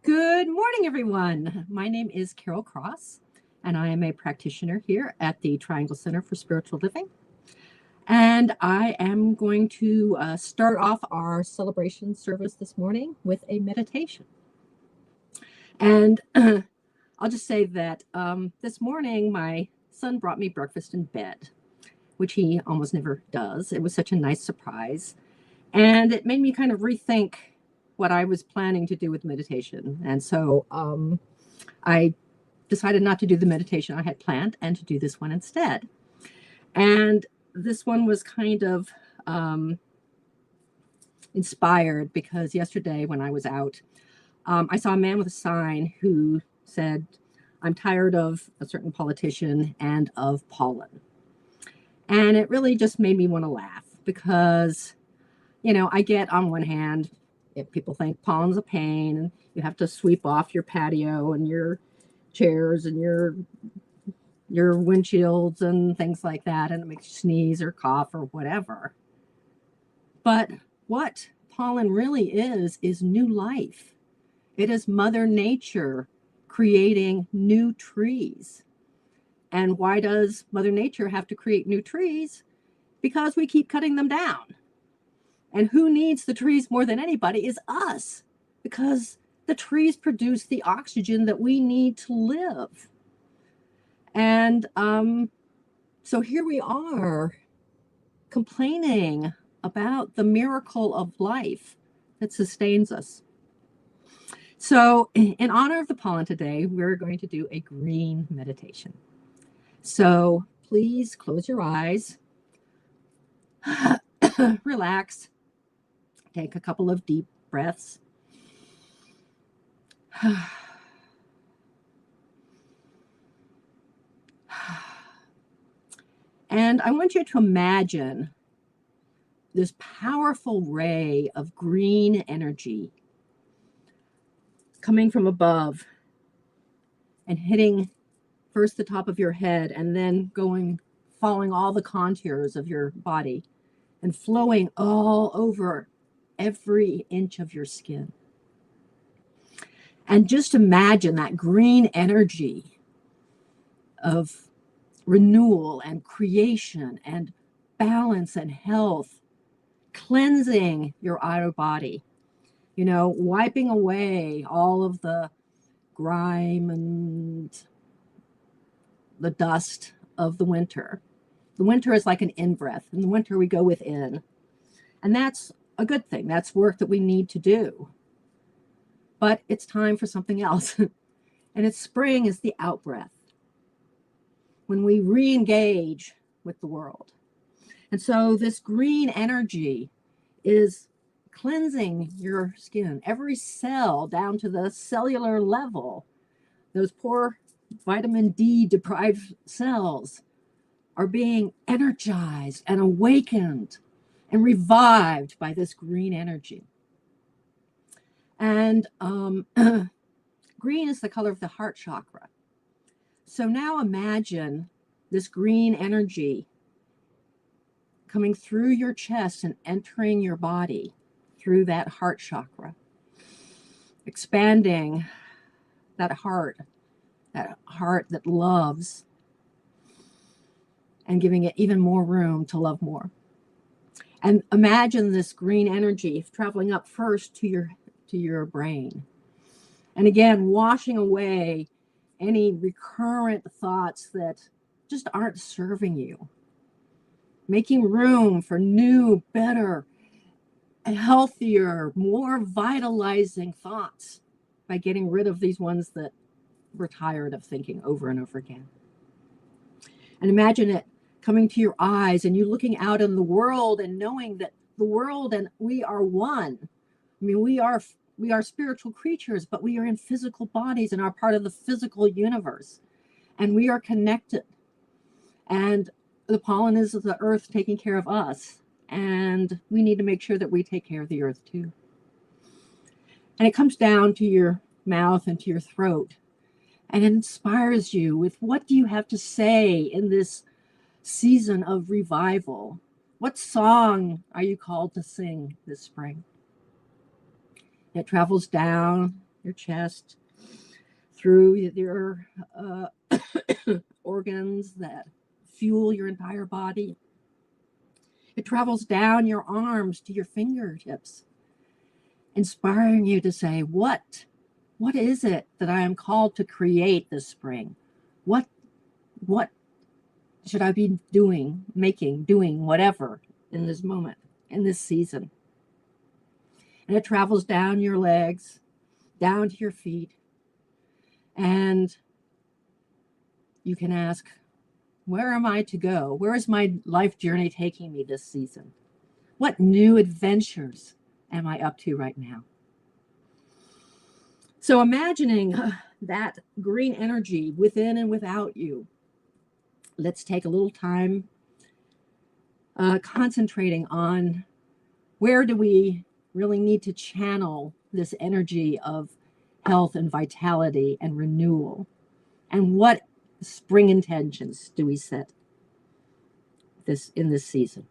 Good morning, everyone. My name is Carol Cross, and I am a practitioner here at the Triangle Center for Spiritual Living. And I am going to start off our celebration service this morning with a meditation. And I'll just say that this morning my son brought me breakfast in bed, which he almost never does. It was such a nice surprise. And it made me kind of rethink what I was planning to do with meditation. And so I decided not to do the meditation I had planned and to do this one instead. And this one was kind of inspired because yesterday when I was out, I saw a man with a sign who said, "I'm tired of a certain politician and of pollen." And it really just made me want to laugh because, I get on one hand, if people think pollen's a pain and you have to sweep off your patio and your chairs and your windshields and things like that, and it makes you sneeze or cough or whatever. But what pollen really is new life. It is Mother Nature creating new trees. And why does Mother Nature have to create new trees? Because we keep cutting them down. And who needs the trees more than anybody is us, because the trees produce the oxygen that we need to live. And so here we are complaining about the miracle of life that sustains us. So in honor of the pollen today, we're going to do a green meditation. So please close your eyes, relax, take a couple of deep breaths. And I want you to imagine this powerful ray of green energy coming from above and hitting first the top of your head and then following all the contours of your body and flowing all over every inch of your skin. And just imagine that green energy of renewal and creation and balance and health, cleansing your outer body, wiping away all of the grime and the dust of the winter. The winter is like an in-breath. In the winter, we go within. And that's a good thing. That's work that we need to do. But it's time for something else. And it's spring is the out-breath, when we re-engage with the world. And so this green energy is cleansing your skin, every cell down to the cellular level. Those poor vitamin D deprived cells are being energized and awakened and revived by this green energy. And green is the color of the heart chakra. So now imagine this green energy coming through your chest and entering your body through that heart chakra, expanding that heart that loves, and giving it even more room to love more. And imagine this green energy traveling up first to your brain. And again, washing away any recurrent thoughts that just aren't serving you. Making room for new, better, healthier, more vitalizing thoughts by getting rid of these ones that we're tired of thinking over and over again. And imagine it coming to your eyes and you looking out in the world and knowing that the world and we are one. I mean, we are spiritual creatures, but we are in physical bodies and are part of the physical universe. And we are connected. And the pollen is the earth taking care of us. And we need to make sure that we take care of the earth too. And it comes down to your mouth and to your throat and inspires you with, what do you have to say in this season of revival? What song are you called to sing this spring? It travels down your chest, through your organs that fuel your entire body. It travels down your arms to your fingertips, inspiring you to say, what is it that I am called to create this spring? What should I be doing, doing whatever in this moment, in this season? And it travels down your legs, down to your feet, and you can ask, where am I to go? Where is my life journey taking me this season? What new adventures am I up to right now? So imagining that green energy within and without you, let's take a little time concentrating on where do we really need to channel this energy of health and vitality and renewal, and what spring intentions do we set in this season.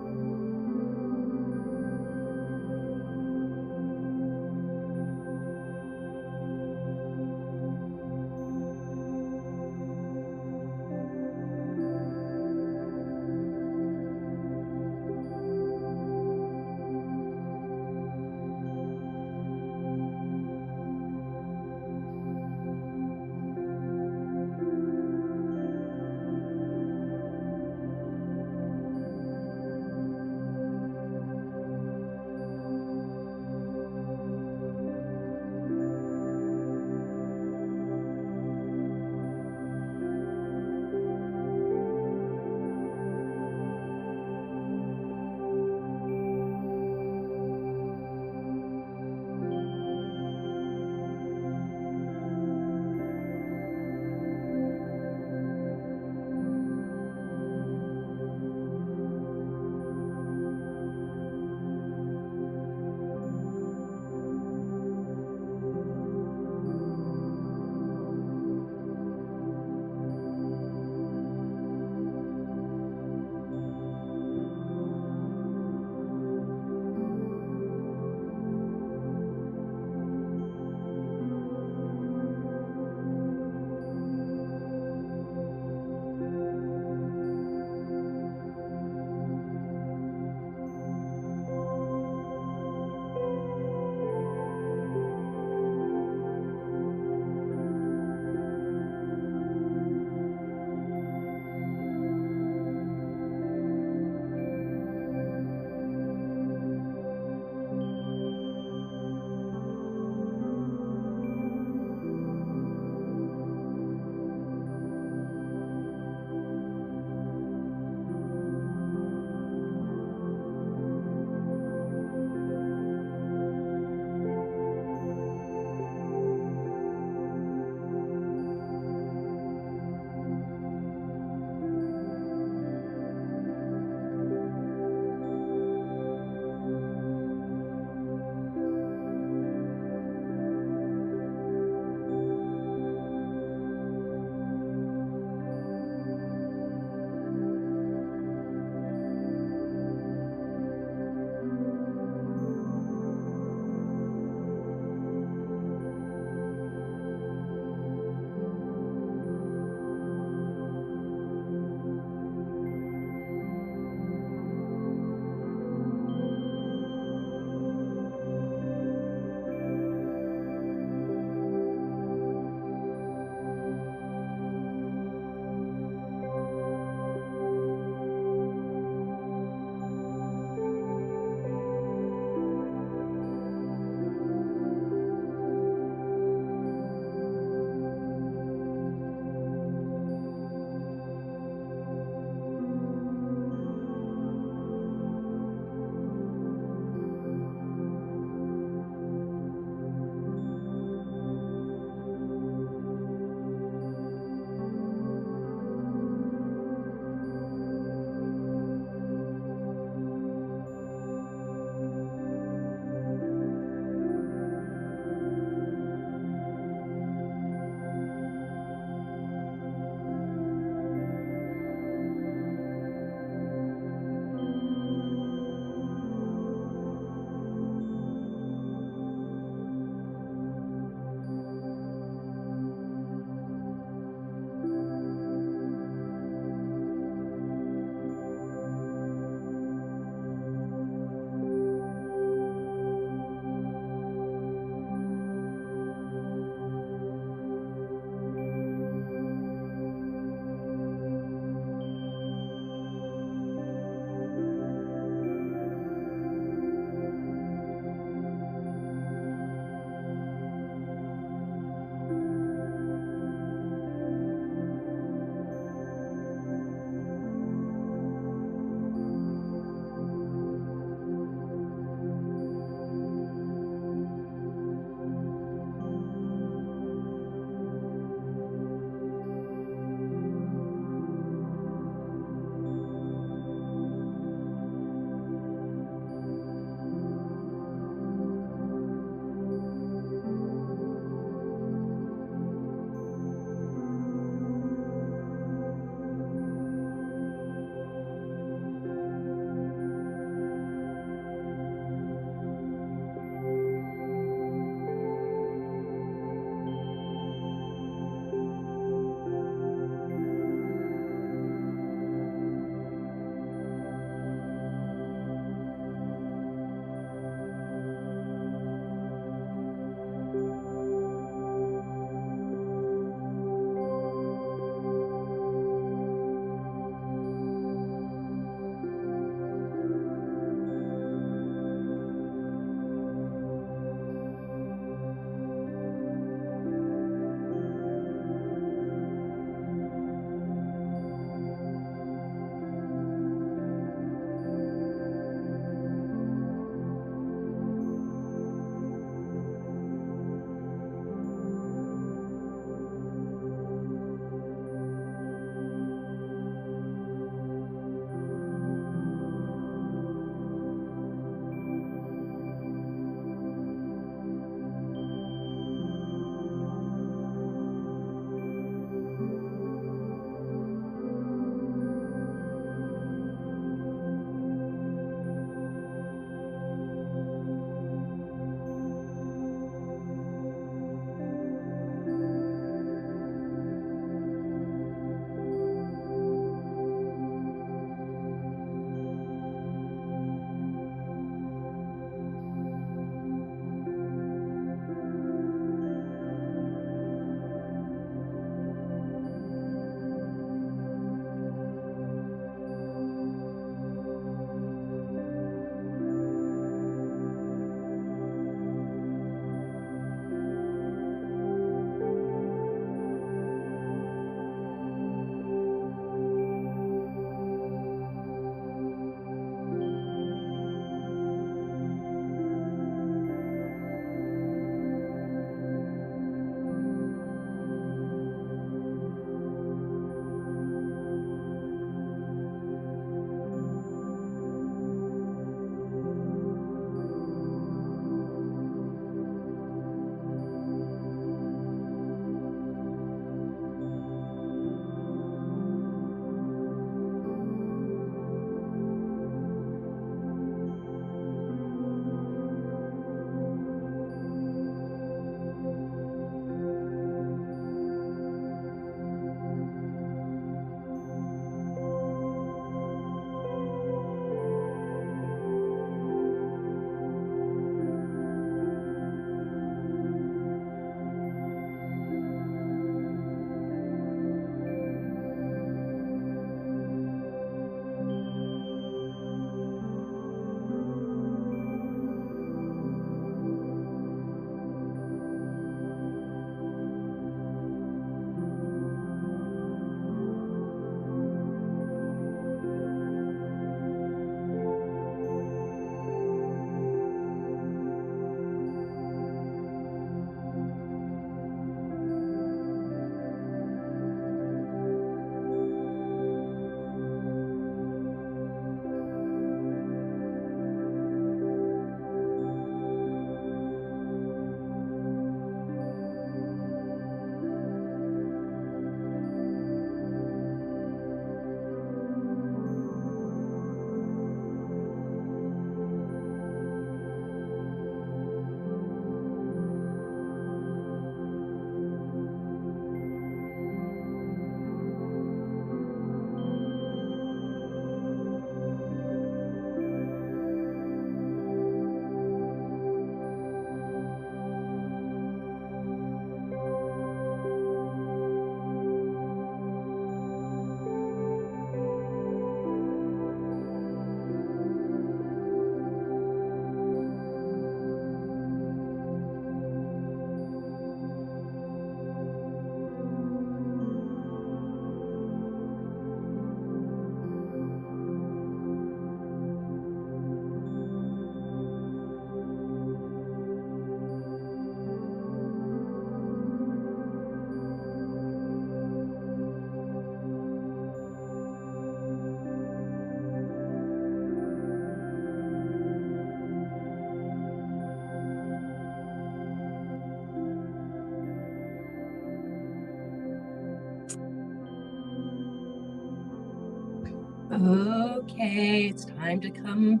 Okay, it's time to come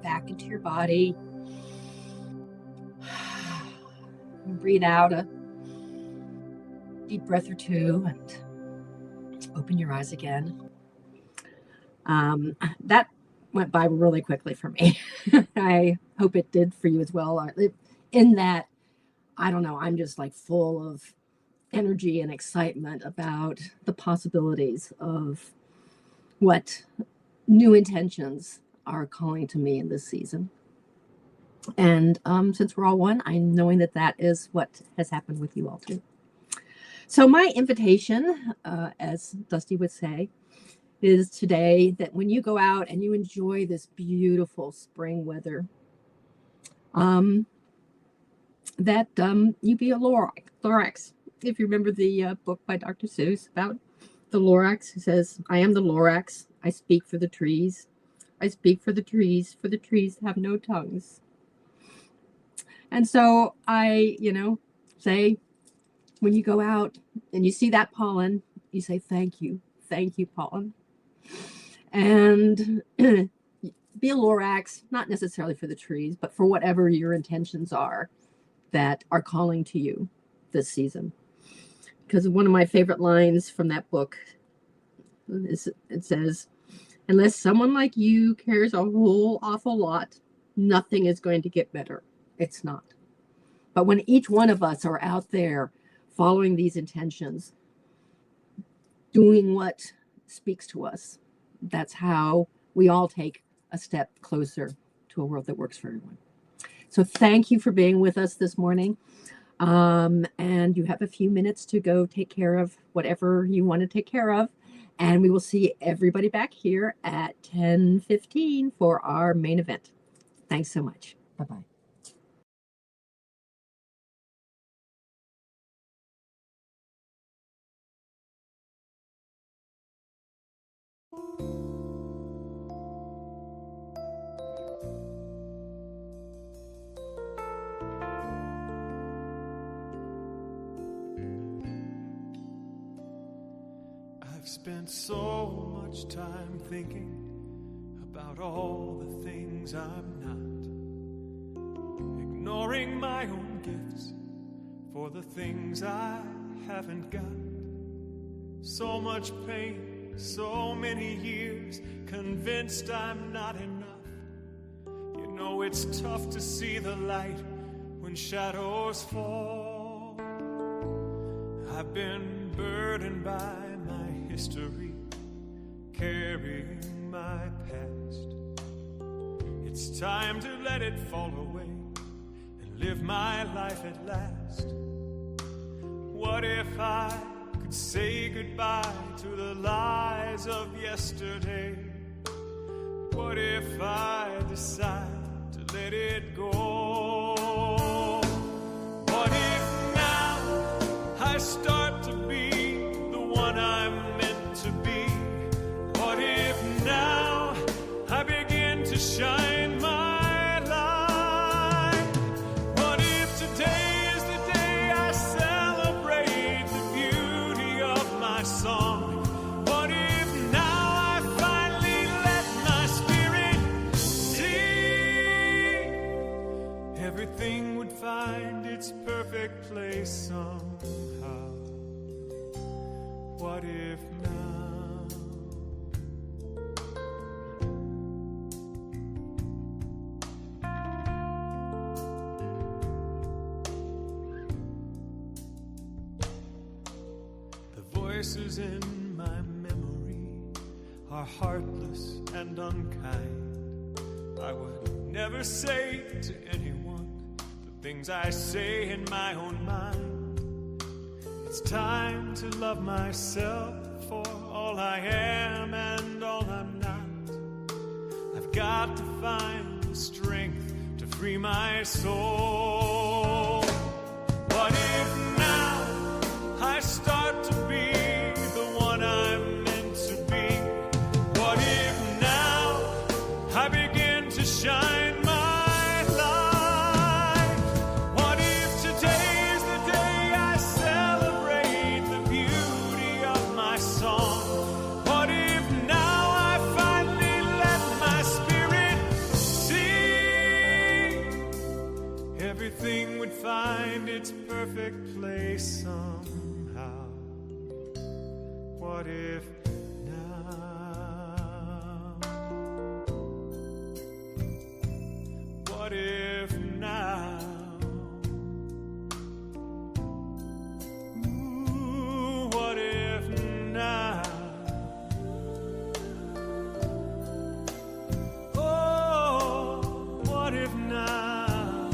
back into your body. Breathe out a deep breath or two and open your eyes again. That went by really quickly for me. I hope it did for you as well. In that, I don't know, I'm just like full of energy and excitement about the possibilities of what new intentions are calling to me in this season. And since we're all one, I'm knowing that that is what has happened with you all too. So my invitation, as Dusty would say, is today that when you go out and you enjoy this beautiful spring weather, that you be a Lorax. If you remember the book by Dr. Seuss about the Lorax, who says, "I am the Lorax. I speak for the trees. I speak for the trees have no tongues." And so I, say, when you go out and you see that pollen, you say, thank you, pollen. And be a Lorax, not necessarily for the trees, but for whatever your intentions are that are calling to you this season. Because one of my favorite lines from that book is, it says, "Unless someone like you cares a whole awful lot, nothing is going to get better." It's not. But when each one of us are out there following these intentions, doing what speaks to us, that's how we all take a step closer to a world that works for everyone. So thank you for being with us this morning. And you have a few minutes to go take care of whatever you want to take care of. And we will see everybody back here at 10:15 for our main event. Thanks so much. Bye-bye. I've spent so much time thinking about all the things I'm not, ignoring my own gifts for the things I haven't got. So much pain, so many years, convinced I'm not enough. You know it's tough to see the light when shadows fall. I've been burdened by my history, carrying my past. It's time to let it fall away and live my life at last. What if I could say goodbye to the lies of yesterday? What if I decide to let it go? What if now I start to be the one I'm meant to be? What if now I begin to shine my light? What if today is the day I celebrate the beauty of my song? What if now I finally let my spirit sing? Everything would find its perfect place somehow. What if now? The voices in my memory are heartless and unkind. I would never say to anyone the things I say in my own mind. It's time to love myself for all I am and all I'm not. I've got to find the strength to free my soul. What if now I start to be the one I'm meant to be? What if now I begin to shine my light? What if today is the day I celebrate the beauty of my song? What if now I What if now? What if now? Ooh, what if now? Oh, what if now?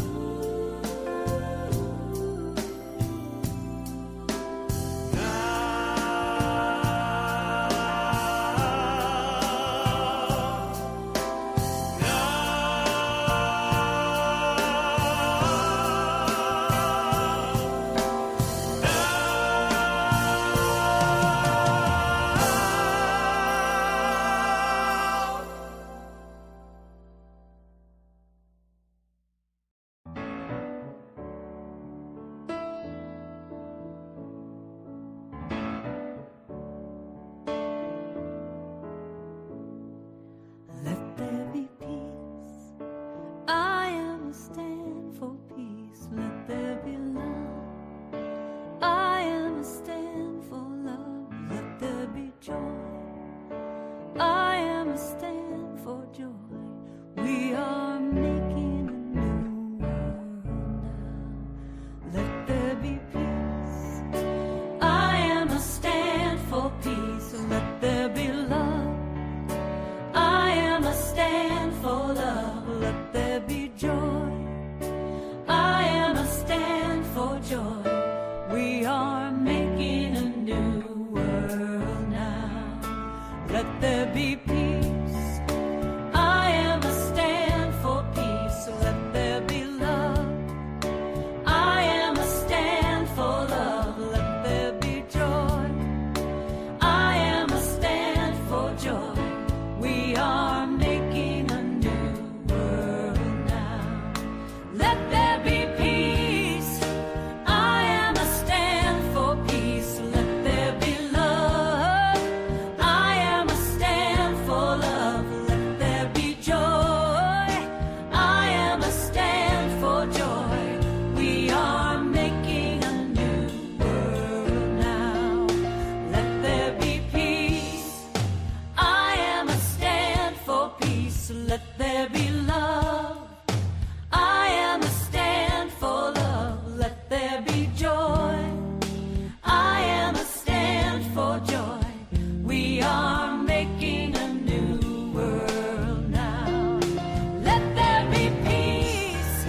Let there be peace. I am a stand for peace. Let there be love. I am a stand for love. Let there be joy. I am a stand for joy. We are making a new world now. Let there be peace. I am a stand for peace. Let there be love. I am a stand for love. Let there be joy. I am a stand for joy. We are making a new world now. Let there be peace. I am a stand for peace. Let there be love. I am a stand for love. Let there be joy. I am a stand for joy. We are making a new world now. Let there be peace. I am a stand for peace. Let there be love. I am a stand for love. Let there be joy. I am a stand for joy. We are making a new world now. Let there be peace. I am a stand for peace. Let there be love. I am a stand for love. Let there be joy. I am a stand for joy. We are making a new world now. Let there be peace.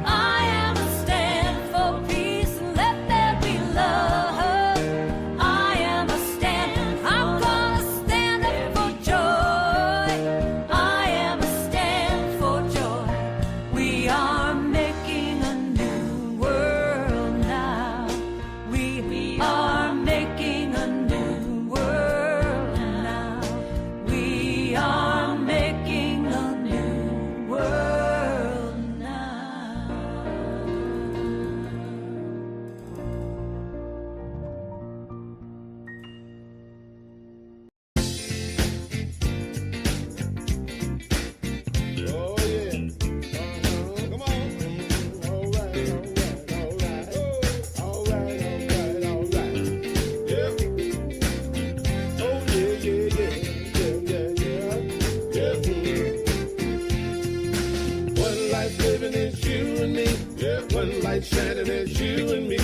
I am a stand for peace. Let there be love. I am a stand. I'm gonna stand up for joy. I am a stand for joy. We are making a new world now. We are making a new world now. We are making a new world now. Oh yeah. Come on. All right. Yeah. Oh yeah. One life living is you and me. One light shining is you and me.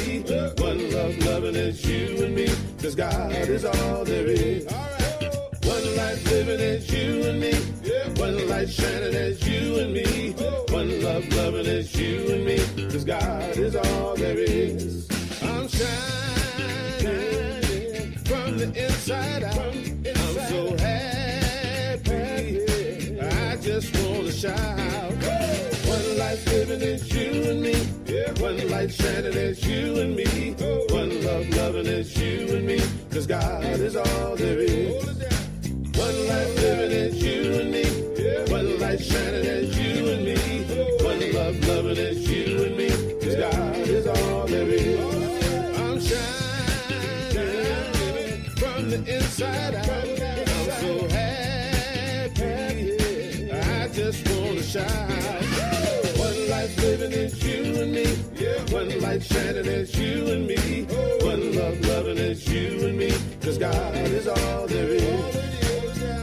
One love loving is you and me. 'Cause God is all there is. One life living is you and me. One light shining is you and me. One love loving is you and me. 'Cause God is all there is. I'm shining from the inside out. I'm so happy. I just wanna shout. One life living is you and me. One light shining is you and me. One love loving is you and me. 'Cause God is all there is. One life living is you and me. One light shining is you and me. One love loving is you and me. 'Cause God is all there is. I'm shining from the inside out. I'm so happy. I just wanna shout. One life living is you and me. One light shining is you and me. One love loving is you you and me, 'cause God is all there is.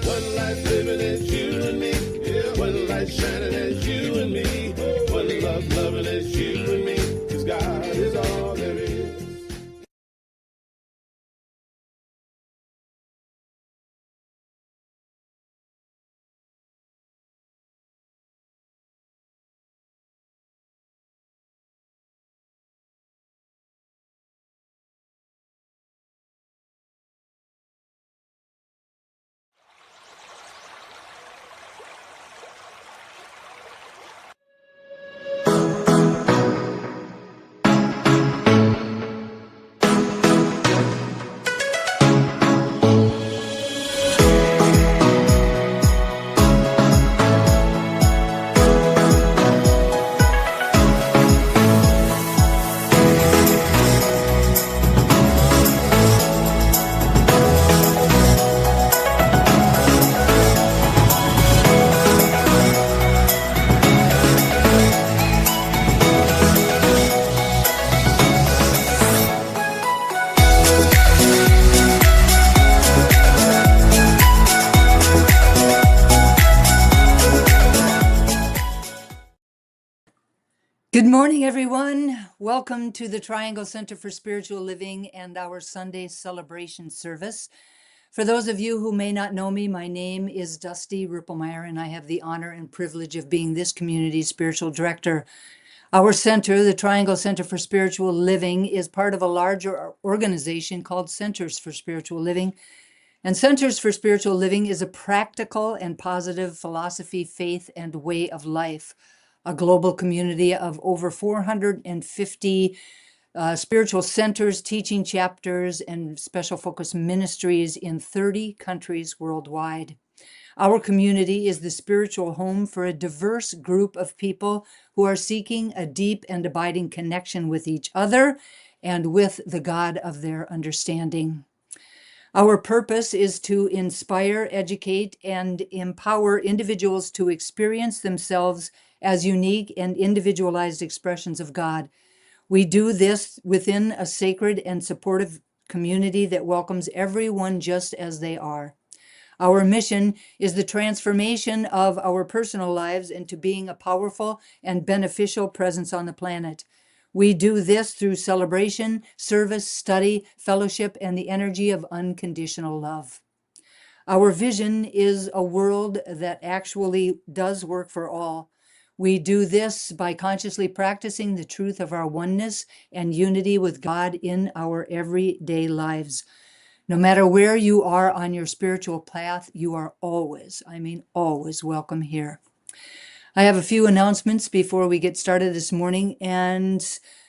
One life living is you and me, one light shining is you and me, one love loving is you and me, 'cause God is all there is. Good morning, everyone. Welcome to the Triangle Center for Spiritual Living and our Sunday celebration service. For those of you who may not know me, my name is Dusty Rippelmeyer, and I have the honor and privilege of being this community's spiritual director. Our center, the Triangle Center for Spiritual Living, is part of a larger organization called Centers for Spiritual Living. And Centers for Spiritual Living is a practical and positive philosophy, faith, and way of life. A global community of over 450 spiritual centers, teaching chapters, and special focus ministries in 30 countries worldwide. Our community is the spiritual home for a diverse group of people who are seeking a deep and abiding connection with each other and with the God of their understanding. Our purpose is to inspire, educate, and empower individuals to experience themselves as unique and individualized expressions of God. We do this within a sacred and supportive community that welcomes everyone just as they are. Our mission is the transformation of our personal lives into being a powerful and beneficial presence on the planet. We do this through celebration, service, study, fellowship, and the energy of unconditional love. Our vision is a world that actually does work for all. We do this by consciously practicing the truth of our oneness and unity with God in our everyday lives. No matter where you are on your spiritual path, you are always, always welcome here. I have a few announcements before we get started this morning, and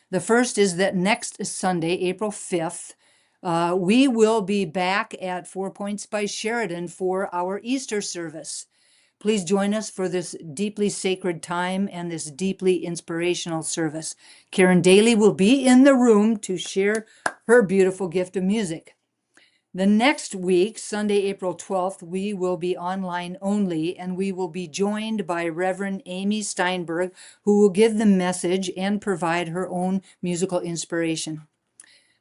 the first is that next Sunday, April 5th, we will be back at 4 Points by Sheridan for our Easter service. Please join us for this deeply sacred time and this deeply inspirational service. Karen Daly will be in the room to share her beautiful gift of music. The next week, Sunday, April 12th, we will be online only, and we will be joined by Reverend Amy Steinberg, who will give the message and provide her own musical inspiration.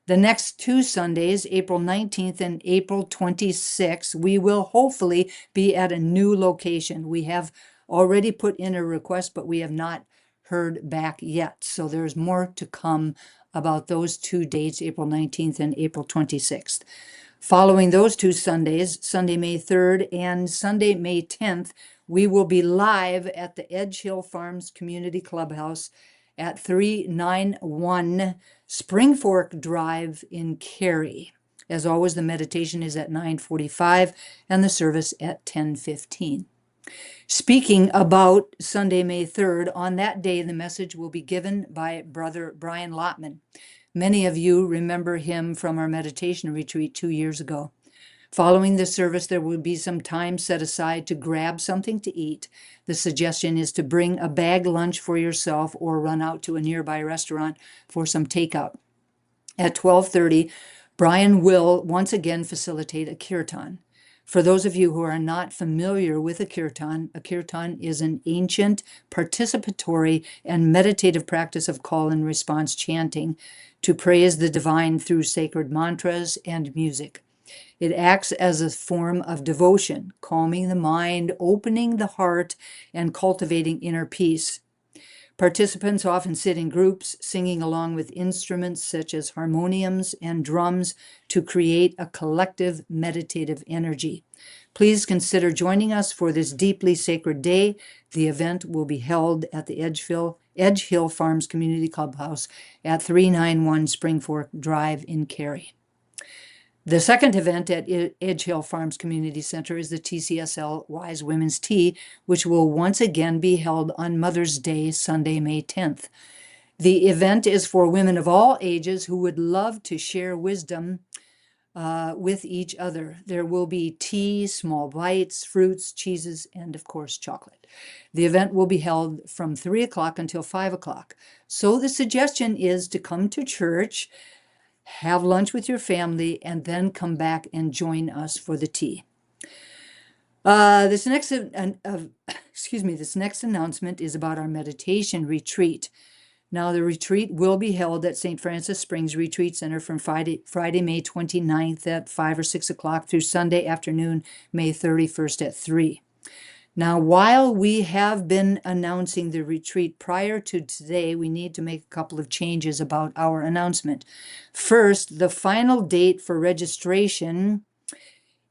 The next two Sundays, April 19th and April 26th, we will hopefully be at a new location. We have already put in a request, but we have not heard back yet. So there's more to come about those two dates, April 19th and April 26th. Following those two Sundays, Sunday, May 3rd and Sunday, May 10th, we will be live at the Edge Hill Farms Community Clubhouse at 391 Spring Fork Drive in Cary. As always, the meditation is at 9:45 and the service at 10:15. Speaking about Sunday, May 3rd, on that day, the message will be given by Brother Brian Lotman. Many of you remember him from our meditation retreat 2 years ago. Following the service, there will be some time set aside to grab something to eat. The suggestion is to bring a bag lunch for yourself or run out to a nearby restaurant for some takeout. At 12:30, Brian will once again facilitate a kirtan. For those of you who are not familiar with a kirtan is an ancient participatory and meditative practice of call and response chanting to praise the divine through sacred mantras and music. It acts as a form of devotion, calming the mind, opening the heart, and cultivating inner peace. Participants often sit in groups, singing along with instruments such as harmoniums and drums to create a collective meditative energy. Please consider joining us for this deeply sacred day. The event will be held at the Edge Hill Farms Community Clubhouse at 391 Spring Fork Drive in Cary. The second event at Edge Hill Farms Community Center is the TCSL Wise Women's Tea, which will once again be held on Mother's Day, Sunday, May 10th. The event is for women of all ages who would love to share wisdom with each other. There will be tea, small bites, fruits, cheeses, and of course, chocolate. The event will be held from 3 o'clock until 5 o'clock. So the suggestion is to come to church, have lunch with your family, and then come back and join us for the tea. This next announcement is about our meditation retreat. Now, the retreat will be held at St. Francis Springs Retreat Center from Friday, May 29th at 5 or 6 o'clock through Sunday afternoon, May 31st at 3. Now, while we have been announcing the retreat prior to today, we need to make a couple of changes about our announcement. First, the final date for registration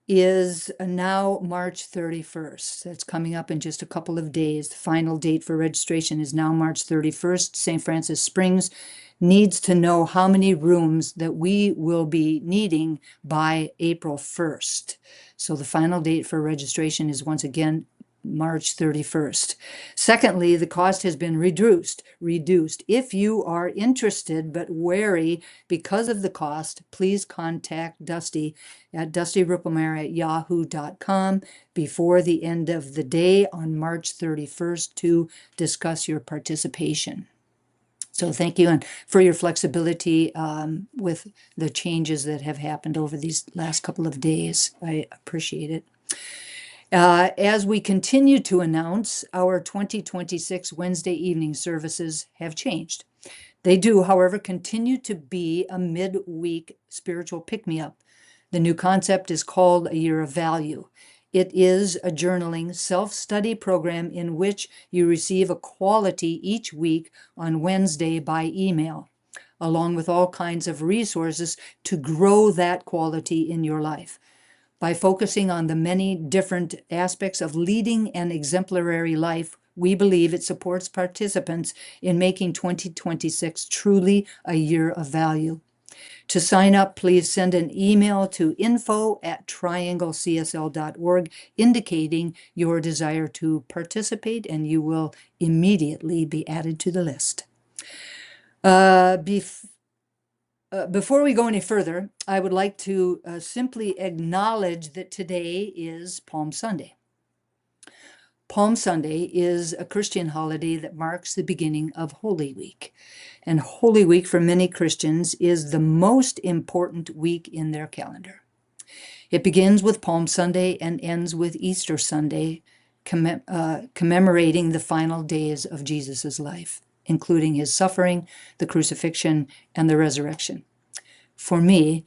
is now March 31st. That's coming up in just a couple of days. The final date for registration is now March 31st. St. Francis Springs needs to know how many rooms that we will be needing by April 1st. So the final date for registration is once again March 31st. Secondly, the cost has been reduced. If you are interested but wary because of the cost, please contact Dusty at dustyrippelmeyer@yahoo.com before the end of the day on March 31st to discuss your participation. So thank you and for your flexibility with the changes that have happened over these last couple of days. I appreciate it. As we continue to announce, our 2026 Wednesday evening services have changed. They do, however, continue to be a midweek spiritual pick-me-up. The new concept is called A Year of Value. It is a journaling self-study program in which you receive a quality each week on Wednesday by email, along with all kinds of resources to grow that quality in your life. By focusing on the many different aspects of leading an exemplary life, we believe it supports participants in making 2026 truly a year of value. To sign up, please send an email to info@trianglecsl.org indicating your desire to participate, and you will immediately be added to the list. Before we go any further, I would like to simply acknowledge that today is Palm Sunday. Palm Sunday is a Christian holiday that marks the beginning of Holy Week. And Holy Week for many Christians is the most important week in their calendar. It begins with Palm Sunday and ends with Easter Sunday, commemorating the final days of Jesus' life, including his suffering, the crucifixion, and the resurrection. For me,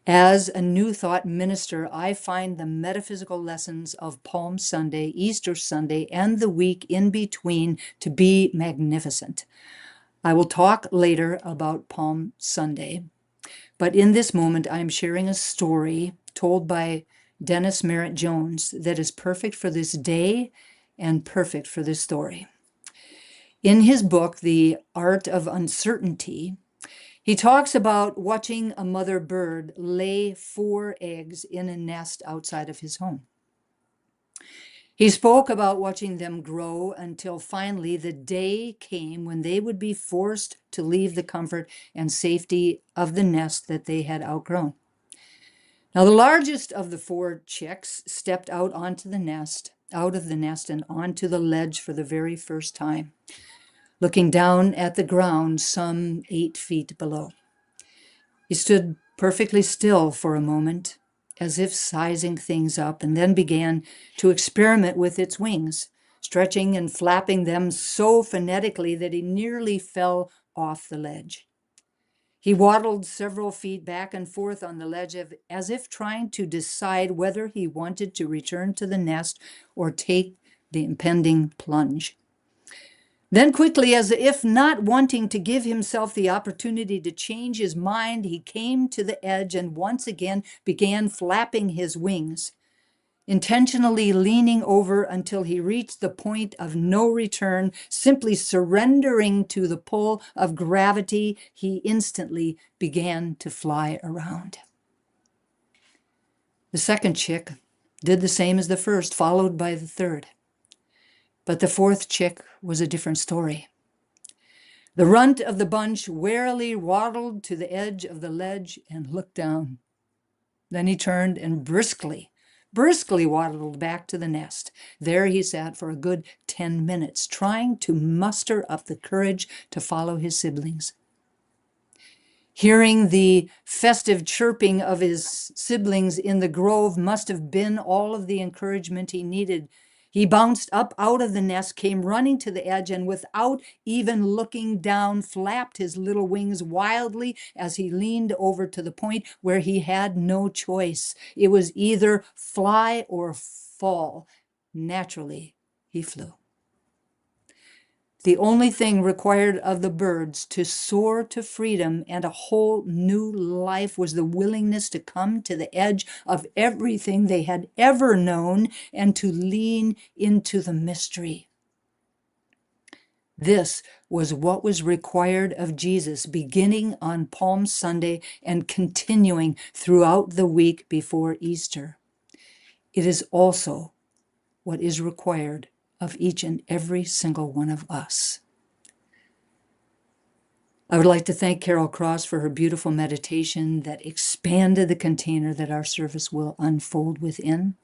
as a New Thought minister, I find the metaphysical lessons of Palm Sunday, Easter Sunday, and the week in between to be magnificent. I will talk later about Palm Sunday, but in this moment, I'm sharing a story told by Dennis Merritt Jones that is perfect for this day and perfect for this story. In his book, The Art of Uncertainty, he talks about watching a mother bird lay 4 eggs in a nest outside of his home. He spoke about watching them grow until finally the day came when they would be forced to leave the comfort and safety of the nest that they had outgrown. Now, the largest of the 4 chicks stepped out of the nest and onto the ledge for the very first time, looking down at the ground some 8 feet below. He stood perfectly still for a moment as if sizing things up, and then began to experiment with its wings, stretching and flapping them so phonetically that he nearly fell off the ledge. He waddled several feet back and forth on the ledge as if trying to decide whether he wanted to return to the nest or take the impending plunge. Then quickly, as if not wanting to give himself the opportunity to change his mind, he came to the edge and once again began flapping his wings, intentionally leaning over until he reached the point of no return. Simply surrendering to the pull of gravity, he instantly began to fly around. The second chick did the same as the first, followed by the third. But the fourth chick was a different story. The runt of the bunch warily waddled to the edge of the ledge and looked down. Then he turned and briskly waddled back to the nest. There he sat for a good 10 minutes, trying to muster up the courage to follow his siblings. Hearing the festive chirping of his siblings in the grove must have been all of the encouragement he needed. He bounced up out of the nest, came running to the edge, and without even looking down, flapped his little wings wildly as he leaned over to the point where he had no choice. It was either fly or fall. Naturally, he flew. The only thing required of the birds to soar to freedom and a whole new life was the willingness to come to the edge of everything they had ever known and to lean into the mystery. This was what was required of Jesus, beginning on Palm Sunday and continuing throughout the week before Easter. It is also what is required of each and every single one of us. I would like to thank Carol Cross for her beautiful meditation that expanded the container that our service will unfold within.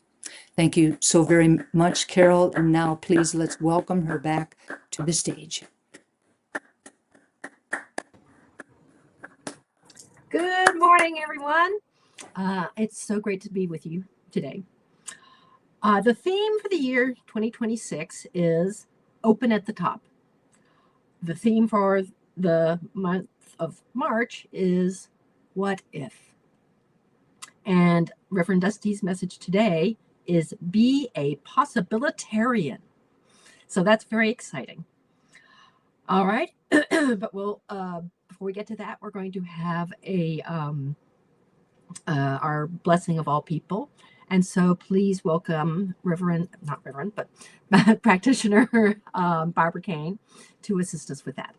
Thank you so very much, Carol. And now please let's welcome her back to the stage. Good morning, everyone. It's so great to be with you today. The theme for the year 2026 is Open at the Top. The theme for the month of March is What If? And Reverend Dusty's message today is Be a Possibilitarian. So that's very exciting. All right. But we'll, before we get to that, we're going to have our blessing of all people. And so please welcome practitioner Barbara Kane to assist us with that.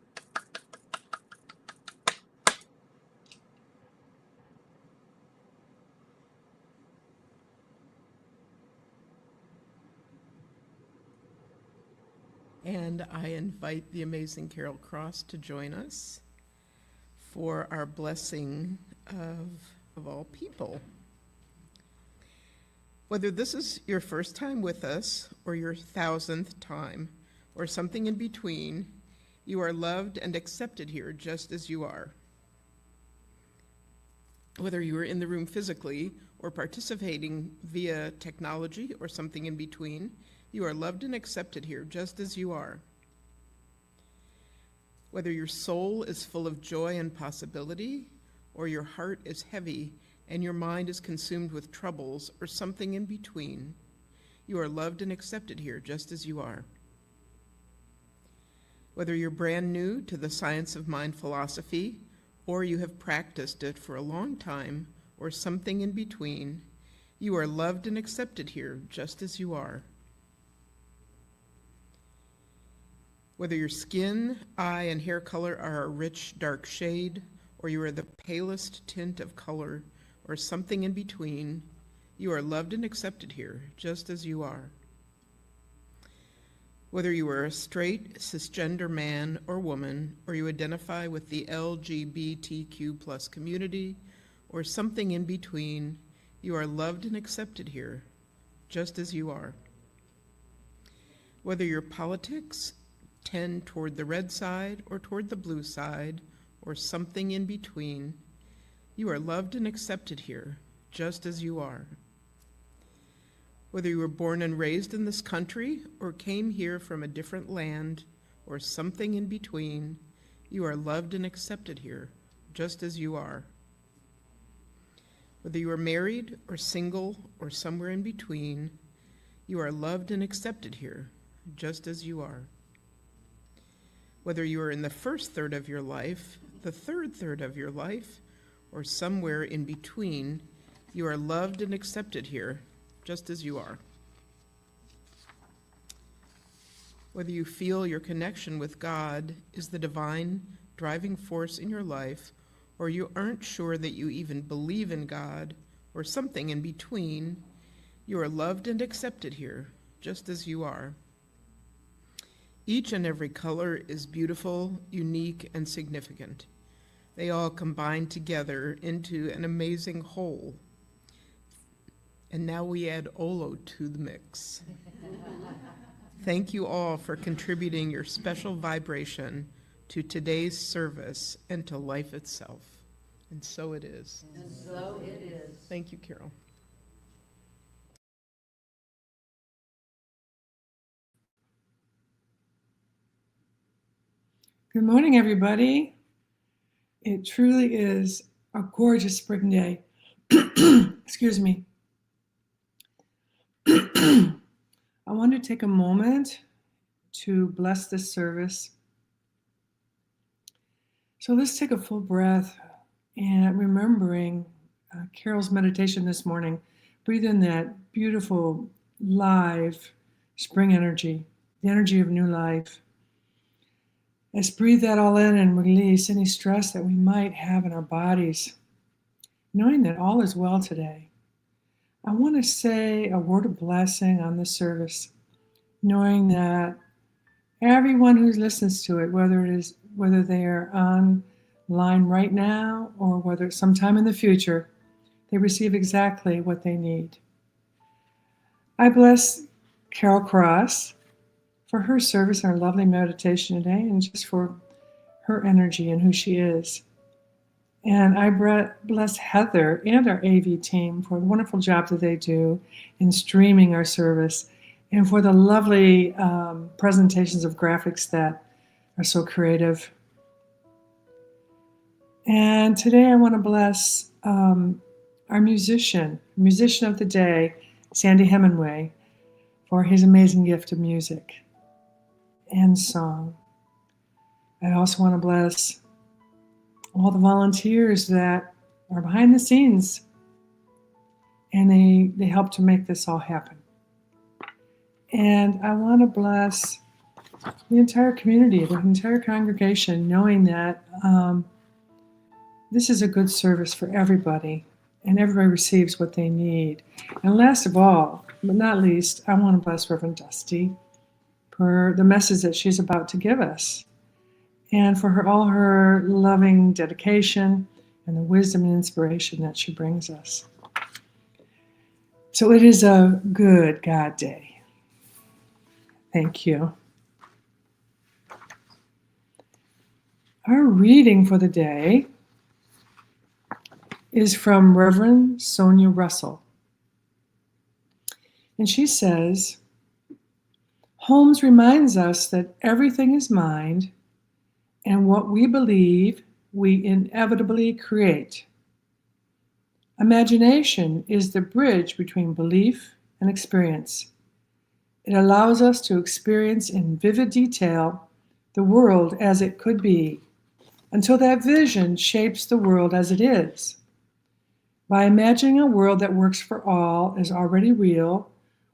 And I invite the amazing Carol Cross to join us for our blessing of all people. Whether this is your first time with us or your 1,000th time or something in between, you are loved and accepted here just as you are. Whether you are in the room physically or participating via technology or something in between, you are loved and accepted here just as you are. Whether your soul is full of joy and possibility or your heart is heavy and your mind is consumed with troubles or something in between, you are loved and accepted here just as you are. Whether you're brand new to the science of mind philosophy or you have practiced it for a long time or something in between, you are loved and accepted here just as you are. Whether your skin, eye, and hair color are a rich, dark shade, or you are the palest tint of color, or something in between, you are loved and accepted here, just as you are. Whether you are a straight, cisgender man or woman, or you identify with the LGBTQ+ community, or something in between, you are loved and accepted here, just as you are. Whether your politics tend toward the red side or toward the blue side, or something in between, you are loved and accepted here, just as you are. Whether you were born and raised in this country or came here from a different land or something in between, you are loved and accepted here, just as you are. Whether you are married or single or somewhere in between, you are loved and accepted here, just as you are. Whether you are in the first third of your life, the third third of your life, or somewhere in between, you are loved and accepted here, just as you are. Whether you feel your connection with God is the divine driving force in your life, or you aren't sure that you even believe in God, or something in between, you are loved and accepted here, just as you are. Each and every color is beautiful, unique, and significant. They all combine together into an amazing whole. And now we add Olo to the mix. Thank you all for contributing your special vibration to today's service and to life itself. And so it is. And so it is. Thank you, Carol. Good morning, everybody. It truly is a gorgeous spring day. Excuse me. I want to take a moment to bless this service. So let's take a full breath and remembering Carol's meditation this morning. Breathe in that beautiful, live spring energy, the energy of new life. Let's breathe that all in and release any stress that we might have in our bodies, knowing that all is well today. I want to say a word of blessing on this service, knowing that everyone who listens to it, whether they are online right now or whether sometime in the future, they receive exactly what they need. I bless Carol Cross for her service and her lovely meditation today, and just for her energy and who she is. And I bless Heather and our AV team for the wonderful job that they do in streaming our service, and for the lovely presentations of graphics that are so creative. And today I want to bless our musician of the day, Sandy Hemingway, for his amazing gift of music and song. I also want to bless all the volunteers that are behind the scenes, and they help to make this all happen. And I want to bless the entire community, the entire congregation, knowing that this is a good service for everybody, and everybody receives what they need. And last of all, but not least, I want to bless Reverend Dusty for the message that she's about to give us, and for all her loving dedication and the wisdom and inspiration that she brings us. So it is a good God day. Thank you. Our reading for the day is from Reverend Sonia Russell. And she says, Holmes reminds us that everything is mind, and what we believe, we inevitably create. Imagination is the bridge between belief and experience. It allows us to experience in vivid detail the world as it could be, until that vision shapes the world as it is. By imagining a world that works for all as already real,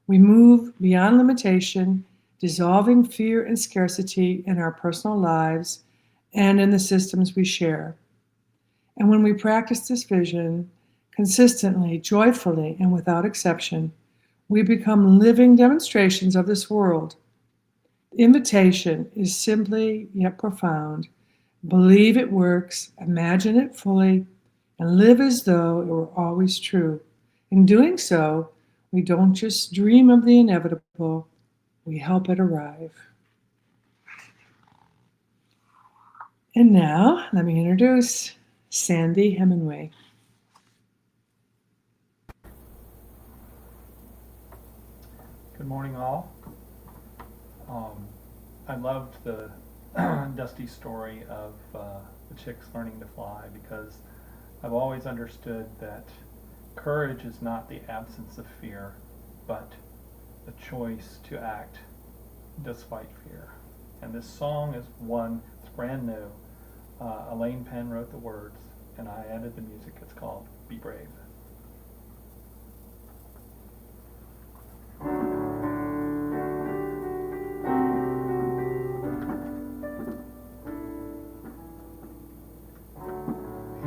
we move beyond limitation, dissolving fear and scarcity in our personal lives and in the systems we share. And when we practice this vision consistently, joyfully, and without exception, we become living demonstrations of this world. The invitation is simply yet profound. Believe it works, imagine it fully, and live as though it were always true. In doing so, we don't just dream of the inevitable, we help it arrive. And now, let me introduce Sandy Hemingway. Good morning, all. I loved the Dusty story of the chicks learning to fly, because I've always understood that courage is not the absence of fear, but the choice to act despite fear. And this song is one, it's brand new. Elaine Penn wrote the words, and I added the music. It's called Be Brave.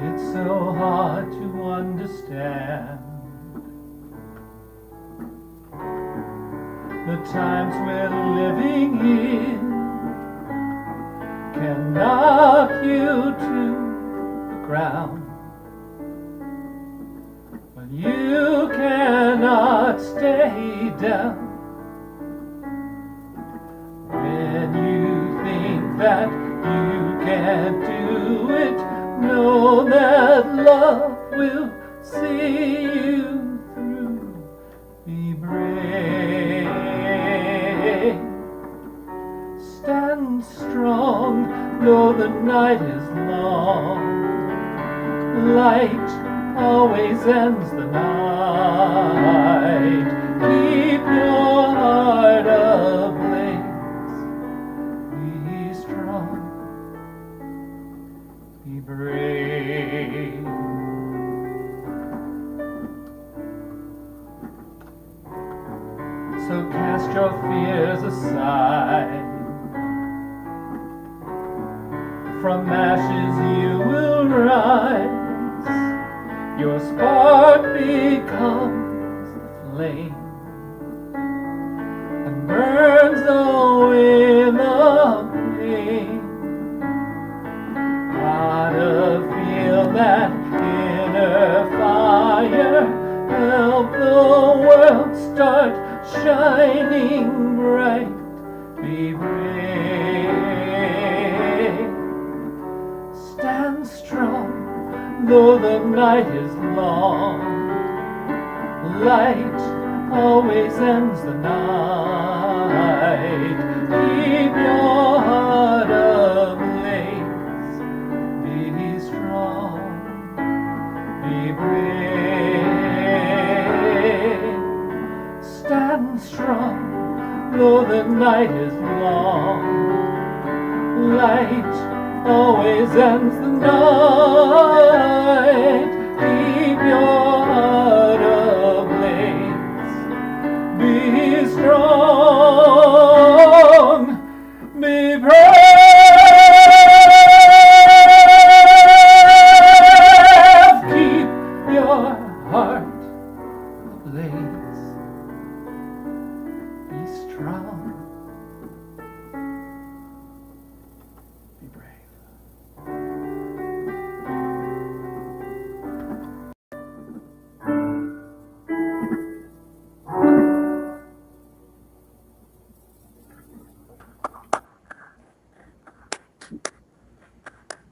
It's so hard to understand the times we're living in can knock you to the ground, but you cannot stay down. When you think that you can't do it, know that love will see you through. Be brave. Stand strong, though the night is long. Light always ends the night. Keep your heart ablaze. Be strong. Be brave. So cast your fears aside. From ashes you will rise. Your spark becomes the flame and burns away the pain. How to feel that inner fire, help the world start shining bright. Be brave. Stand strong, though the night is long. Light always ends the night. Keep your heart ablaze. Be strong, be brave. Stand strong, though the night is long. Light always ends the night. Keep your heart ablaze. Be strong, be brave. Keep your heart ablaze. Be strong. Be brave.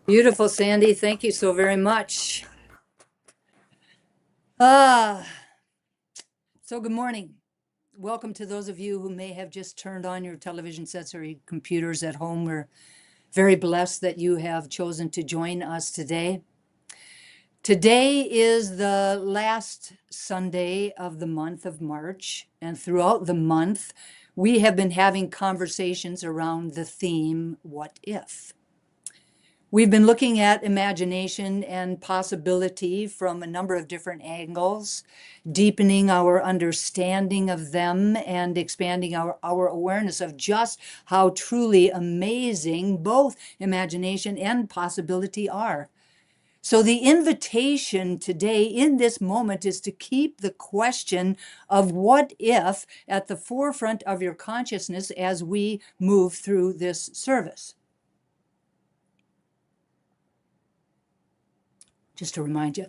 Beautiful, Sandy. Thank you so very much. So good morning. Welcome to those of you who may have just turned on your television sets or your computers at home. We're very blessed that you have chosen to join us today. Today is the last Sunday of the month of March, and throughout the month, we have been having conversations around the theme, what if? We've been looking at imagination and possibility from a number of different angles, deepening our understanding of them and expanding our awareness of just how truly amazing both imagination and possibility are. So the invitation today in this moment is to keep the question of what if at the forefront of your consciousness as we move through this service. Just to remind you,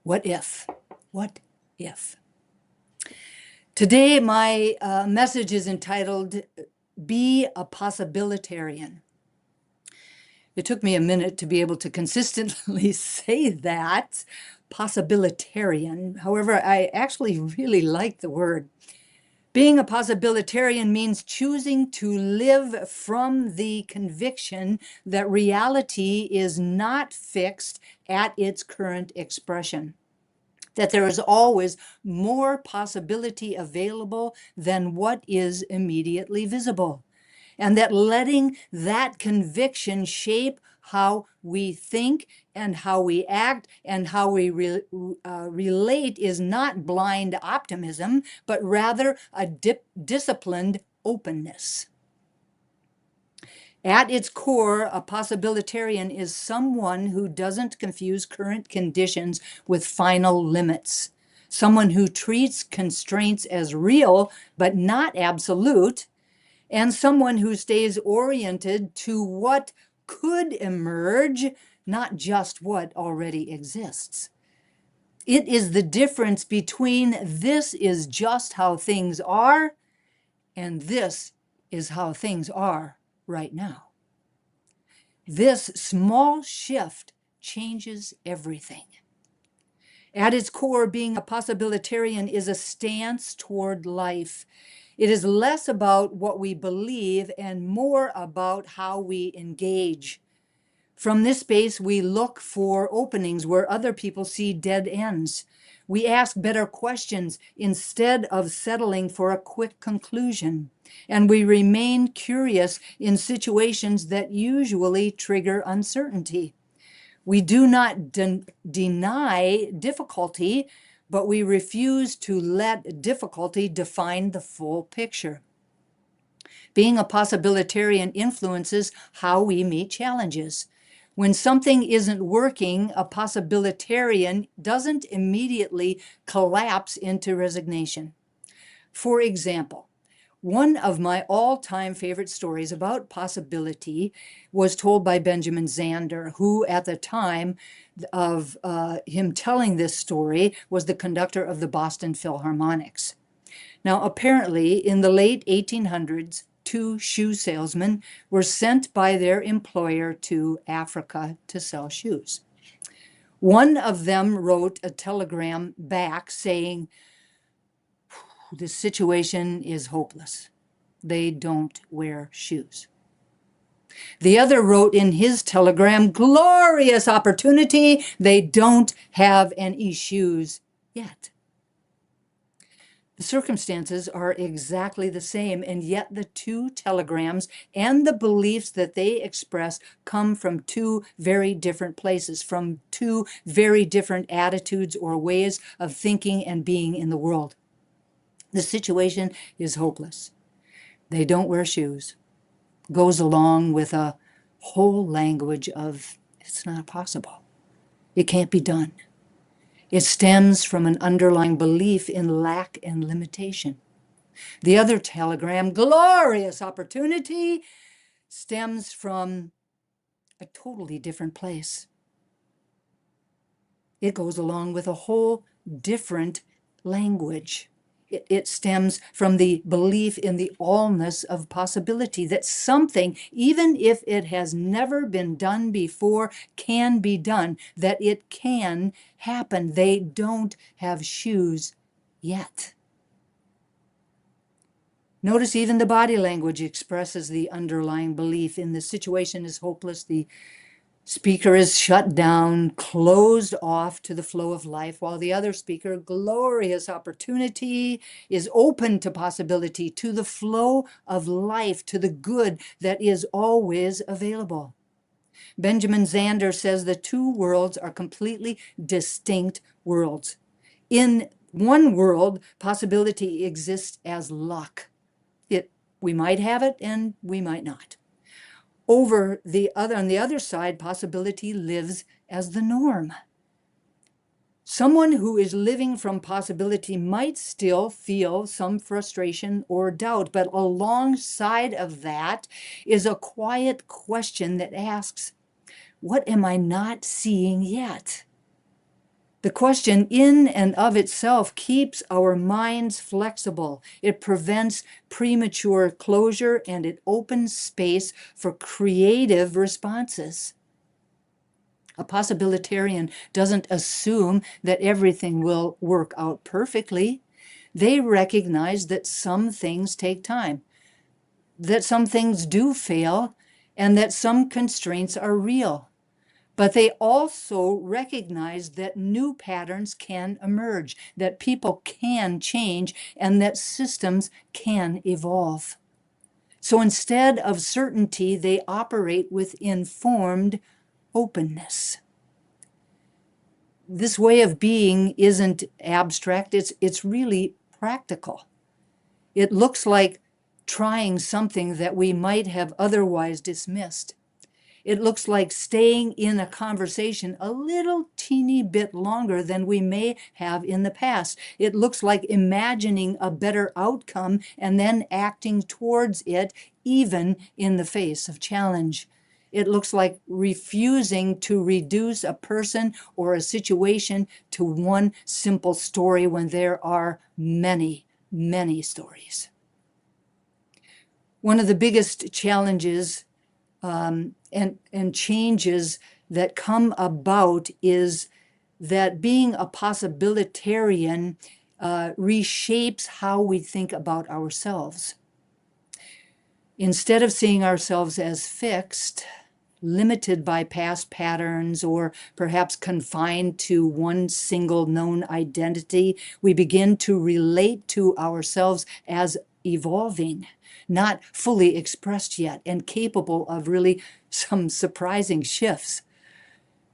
what if? What if? Today, my message is entitled, Be a Possibilitarian. It took me a minute to be able to consistently say that, possibilitarian. However, I actually really like the word Being a possibilitarian means choosing to live from the conviction that reality is not fixed at its current expression, that there is always more possibility available than what is immediately visible, and that letting that conviction shape how we think and how we act and how we relate is not blind optimism, but rather a disciplined openness. At its core, a possibilitarian is someone who doesn't confuse current conditions with final limits, someone who treats constraints as real but not absolute, and someone who stays oriented to what could emerge, not just what already exists. It is the difference between this is just how things are and this is how things are right now. This small shift changes everything. At its core, being a possibilitarian is a stance toward life. It is less about what we believe and more about how we engage. From this space, we look for openings where other people see dead ends. We ask better questions instead of settling for a quick conclusion. And we remain curious in situations that usually trigger uncertainty. We do not deny difficulty, but we refuse to let difficulty define the full picture. Being a possibilitarian influences how we meet challenges. When something isn't working, a possibilitarian doesn't immediately collapse into resignation. For example, one of my all-time favorite stories about possibility was told by Benjamin Zander, who at the time of him telling this story was the conductor of the Boston Philharmonics. Now, apparently, in the late 1800s, two shoe salesmen were sent by their employer to Africa to sell shoes. One of them wrote a telegram back saying, "This situation is hopeless. They don't wear shoes." The other wrote in his telegram, "Glorious opportunity. They don't have any shoes yet." The circumstances are exactly the same, and yet the two telegrams and the beliefs that they express come from two very different places, from two very different attitudes or ways of thinking and being in the world. The situation is hopeless. They don't wear shoes. Goes along with a whole language of it's not possible. It can't be done. It stems from an underlying belief in lack and limitation. The other telegram, "Glorious opportunity," stems from a totally different place. It goes along with a whole different language. It stems from the belief in the allness of possibility, that something, even if it has never been done before, can be done, that it can happen. They don't have shoes yet. Notice even the body language expresses the underlying belief in the situation is hopeless. The speaker is shut down, closed off to the flow of life, while the other speaker, glorious opportunity, is open to possibility, to the flow of life, to the good that is always available. Benjamin Zander says the two worlds are completely distinct worlds. In one world, possibility exists as luck. We might have it and we might not. On the other side, possibility lives as the norm. Someone who is living from possibility might still feel some frustration or doubt, but alongside of that is a quiet question that asks, what am I not seeing yet? The question in and of itself keeps our minds flexible. It prevents premature closure and it opens space for creative responses. A possibilitarian doesn't assume that everything will work out perfectly. They recognize that some things take time, that some things do fail, and that some constraints are real. But they also recognize that new patterns can emerge, that people can change, and that systems can evolve. So instead of certainty, they operate with informed openness. This way of being isn't abstract, it's really practical. It looks like trying something that we might have otherwise dismissed. It looks like staying in a conversation a little teeny bit longer than we may have in the past. It looks like imagining a better outcome and then acting towards it, even in the face of challenge. It looks like refusing to reduce a person or a situation to one simple story when there are many, many stories. One of the biggest challenges and changes that come about is that being a possibilitarian reshapes how we think about ourselves. Instead of seeing ourselves as fixed, limited by past patterns, or perhaps confined to one single known identity, we begin to relate to ourselves as evolving, not fully expressed yet, and capable of really some surprising shifts.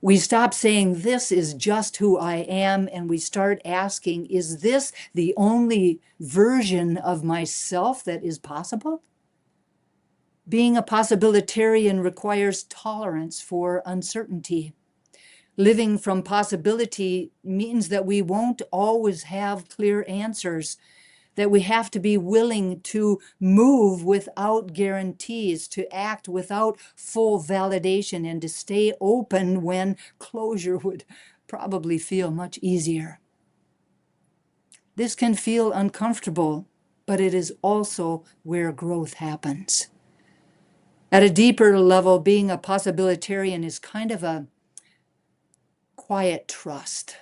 We stop saying, this is just who I am, and we start asking, is this the only version of myself that is possible? Being a possibilitarian requires tolerance for uncertainty. Living from possibility means that we won't always have clear answers, that we have to be willing to move without guarantees, to act without full validation, and to stay open when closure would probably feel much easier. This can feel uncomfortable, but it is also where growth happens. At a deeper level, being a possibilitarian is kind of a quiet trust,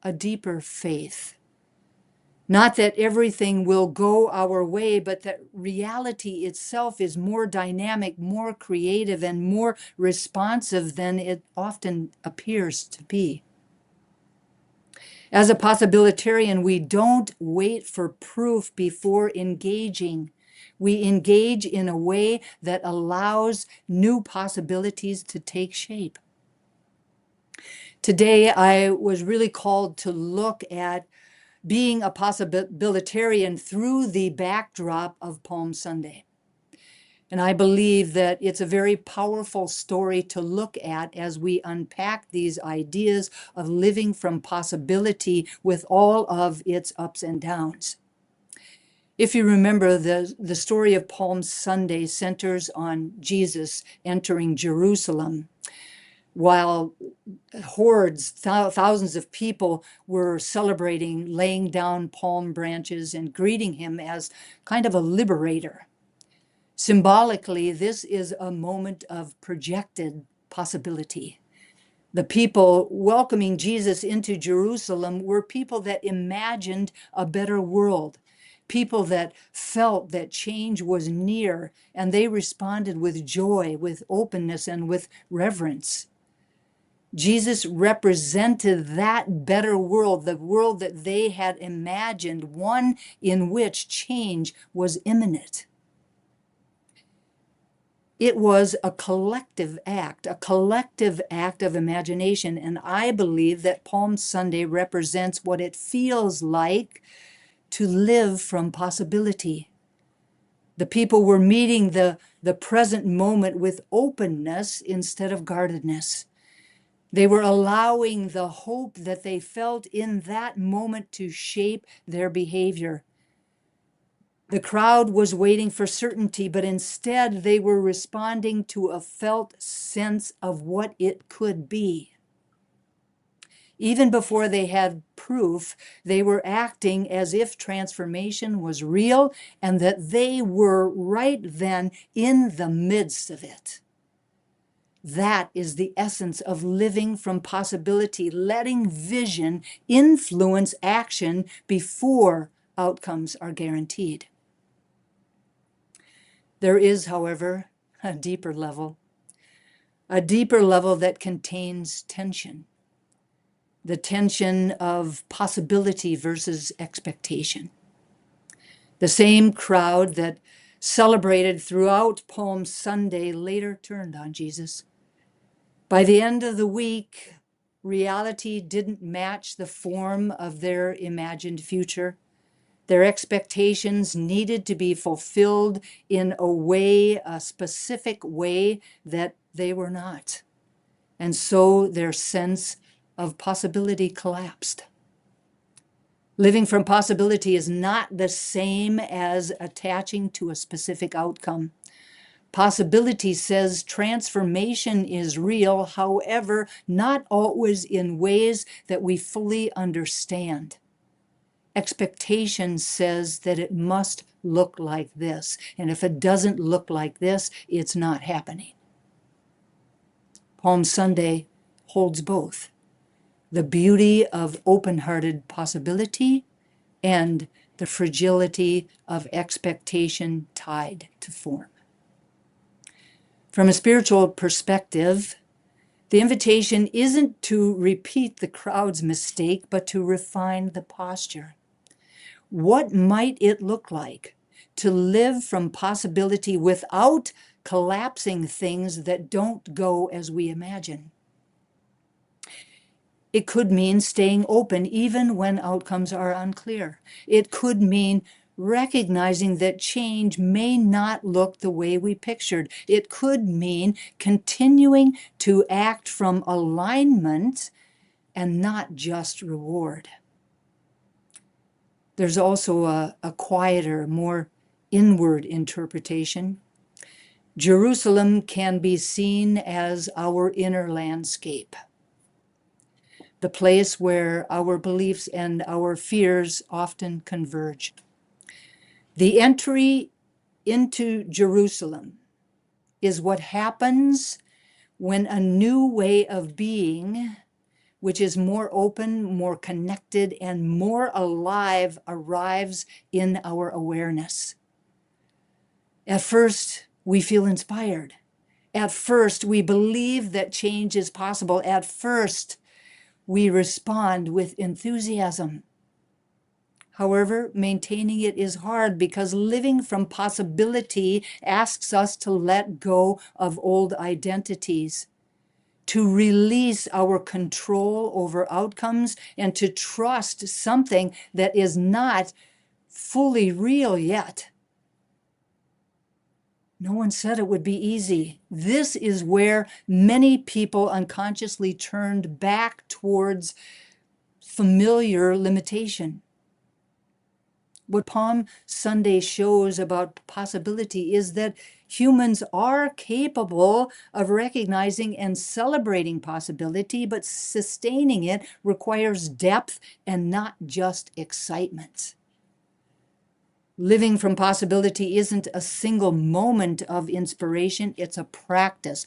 a deeper faith. Not that everything will go our way, but that reality itself is more dynamic, more creative, and more responsive than it often appears to be. As a possibilitarian, we don't wait for proof before engaging. We engage in a way that allows new possibilities to take shape. Today, I was really called to look at being a possibilitarian through the backdrop of Palm Sunday. And I believe that it's a very powerful story to look at as we unpack these ideas of living from possibility with all of its ups and downs. If you remember, the story of Palm Sunday centers on Jesus entering Jerusalem, while hordes, thousands of people were celebrating, laying down palm branches and greeting him as kind of a liberator. Symbolically, this is a moment of projected possibility. The people welcoming Jesus into Jerusalem were people that imagined a better world, people that felt that change was near, and they responded with joy, with openness, and with reverence. Jesus represented that better world, the world that they had imagined, one in which change was imminent. It was a collective act of imagination, and I believe that Palm Sunday represents what it feels like to live from possibility. The people were meeting the present moment with openness instead of guardedness. They were allowing the hope that they felt in that moment to shape their behavior. The crowd was waiting for certainty, but instead they were responding to a felt sense of what it could be. Even before they had proof, they were acting as if transformation was real and that they were right then in the midst of it. That is the essence of living from possibility, letting vision influence action before outcomes are guaranteed. There is, however, a deeper level that contains tension. The tension of possibility versus expectation. The same crowd that celebrated throughout Palm Sunday later turned on Jesus. By the end of the week, reality didn't match the form of their imagined future. Their expectations needed to be fulfilled in a specific way that they were not. And so their sense of possibility collapsed. Living from possibility is not the same as attaching to a specific outcome. Possibility says transformation is real, however, not always in ways that we fully understand. Expectation says that it must look like this, and if it doesn't look like this, it's not happening. Palm Sunday holds both. The beauty of open-hearted possibility and the fragility of expectation tied to form. From a spiritual perspective, the invitation isn't to repeat the crowd's mistake, but to refine the posture. What might it look like to live from possibility without collapsing things that don't go as we imagine? It could mean staying open even when outcomes are unclear. It could mean recognizing that change may not look the way we pictured. It could mean continuing to act from alignment and not just reward. There's also a quieter, more inward interpretation. Jerusalem can be seen as our inner landscape, the place where our beliefs and our fears often converge. The entry into Jerusalem is what happens when a new way of being, which is more open, more connected, and more alive, arrives in our awareness. At first, we feel inspired. At first, we believe that change is possible. At first, we respond with enthusiasm. However, maintaining it is hard because living from possibility asks us to let go of old identities, to release our control over outcomes, and to trust something that is not fully real yet. No one said it would be easy. This is where many people unconsciously turned back towards familiar limitation. What Palm Sunday shows about possibility is that humans are capable of recognizing and celebrating possibility, but sustaining it requires depth and not just excitement. Living from possibility isn't a single moment of inspiration, it's a practice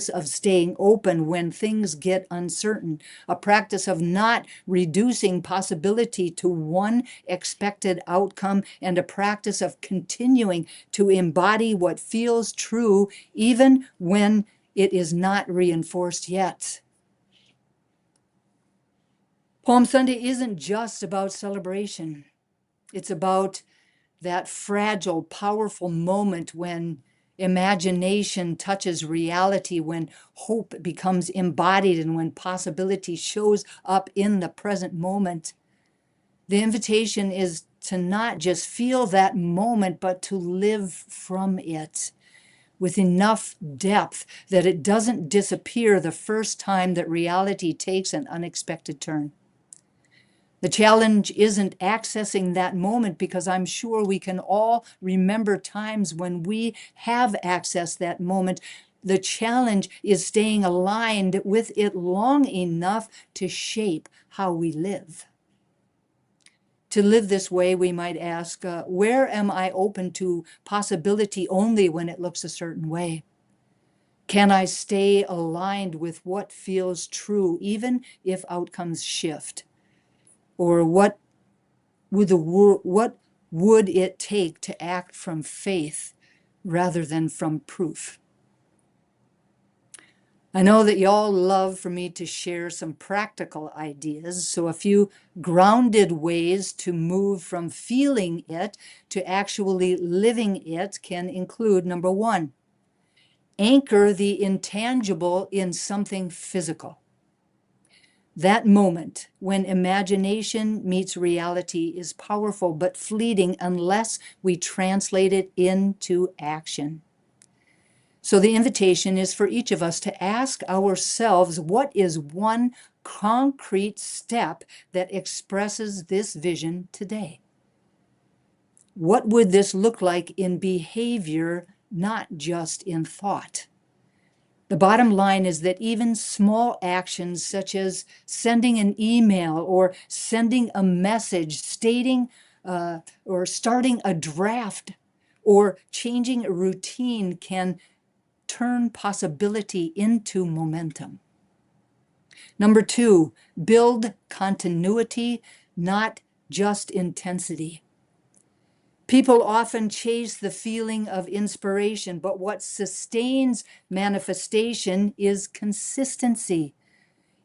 of staying open when things get uncertain, a practice of not reducing possibility to one expected outcome, and a practice of continuing to embody what feels true even when it is not reinforced yet. Palm Sunday isn't just about celebration. It's about that fragile, powerful moment when imagination touches reality, when hope becomes embodied, and when possibility shows up in the present moment. The invitation is to not just feel that moment, but to live from it with enough depth that it doesn't disappear the first time that reality takes an unexpected turn. The challenge isn't accessing that moment, because I'm sure we can all remember times when we have accessed that moment. The challenge is staying aligned with it long enough to shape how we live. To live this way, we might ask, where am I open to possibility only when it looks a certain way? Can I stay aligned with what feels true, even if outcomes shift? Or what what would it take to act from faith rather than from proof? I know that y'all love for me to share some practical ideas, so a few grounded ways to move from feeling it to actually living it can include: number one, anchor the intangible in something physical. That moment when imagination meets reality is powerful but fleeting unless we translate it into action. So the invitation is for each of us to ask ourselves, what is one concrete step that expresses this vision today? What would this look like in behavior, not just in thought? The bottom line is that even small actions such as sending an email or sending a message, stating or starting a draft or changing a routine can turn possibility into momentum. Number two, build continuity, not just intensity. People often chase the feeling of inspiration, but what sustains manifestation is consistency.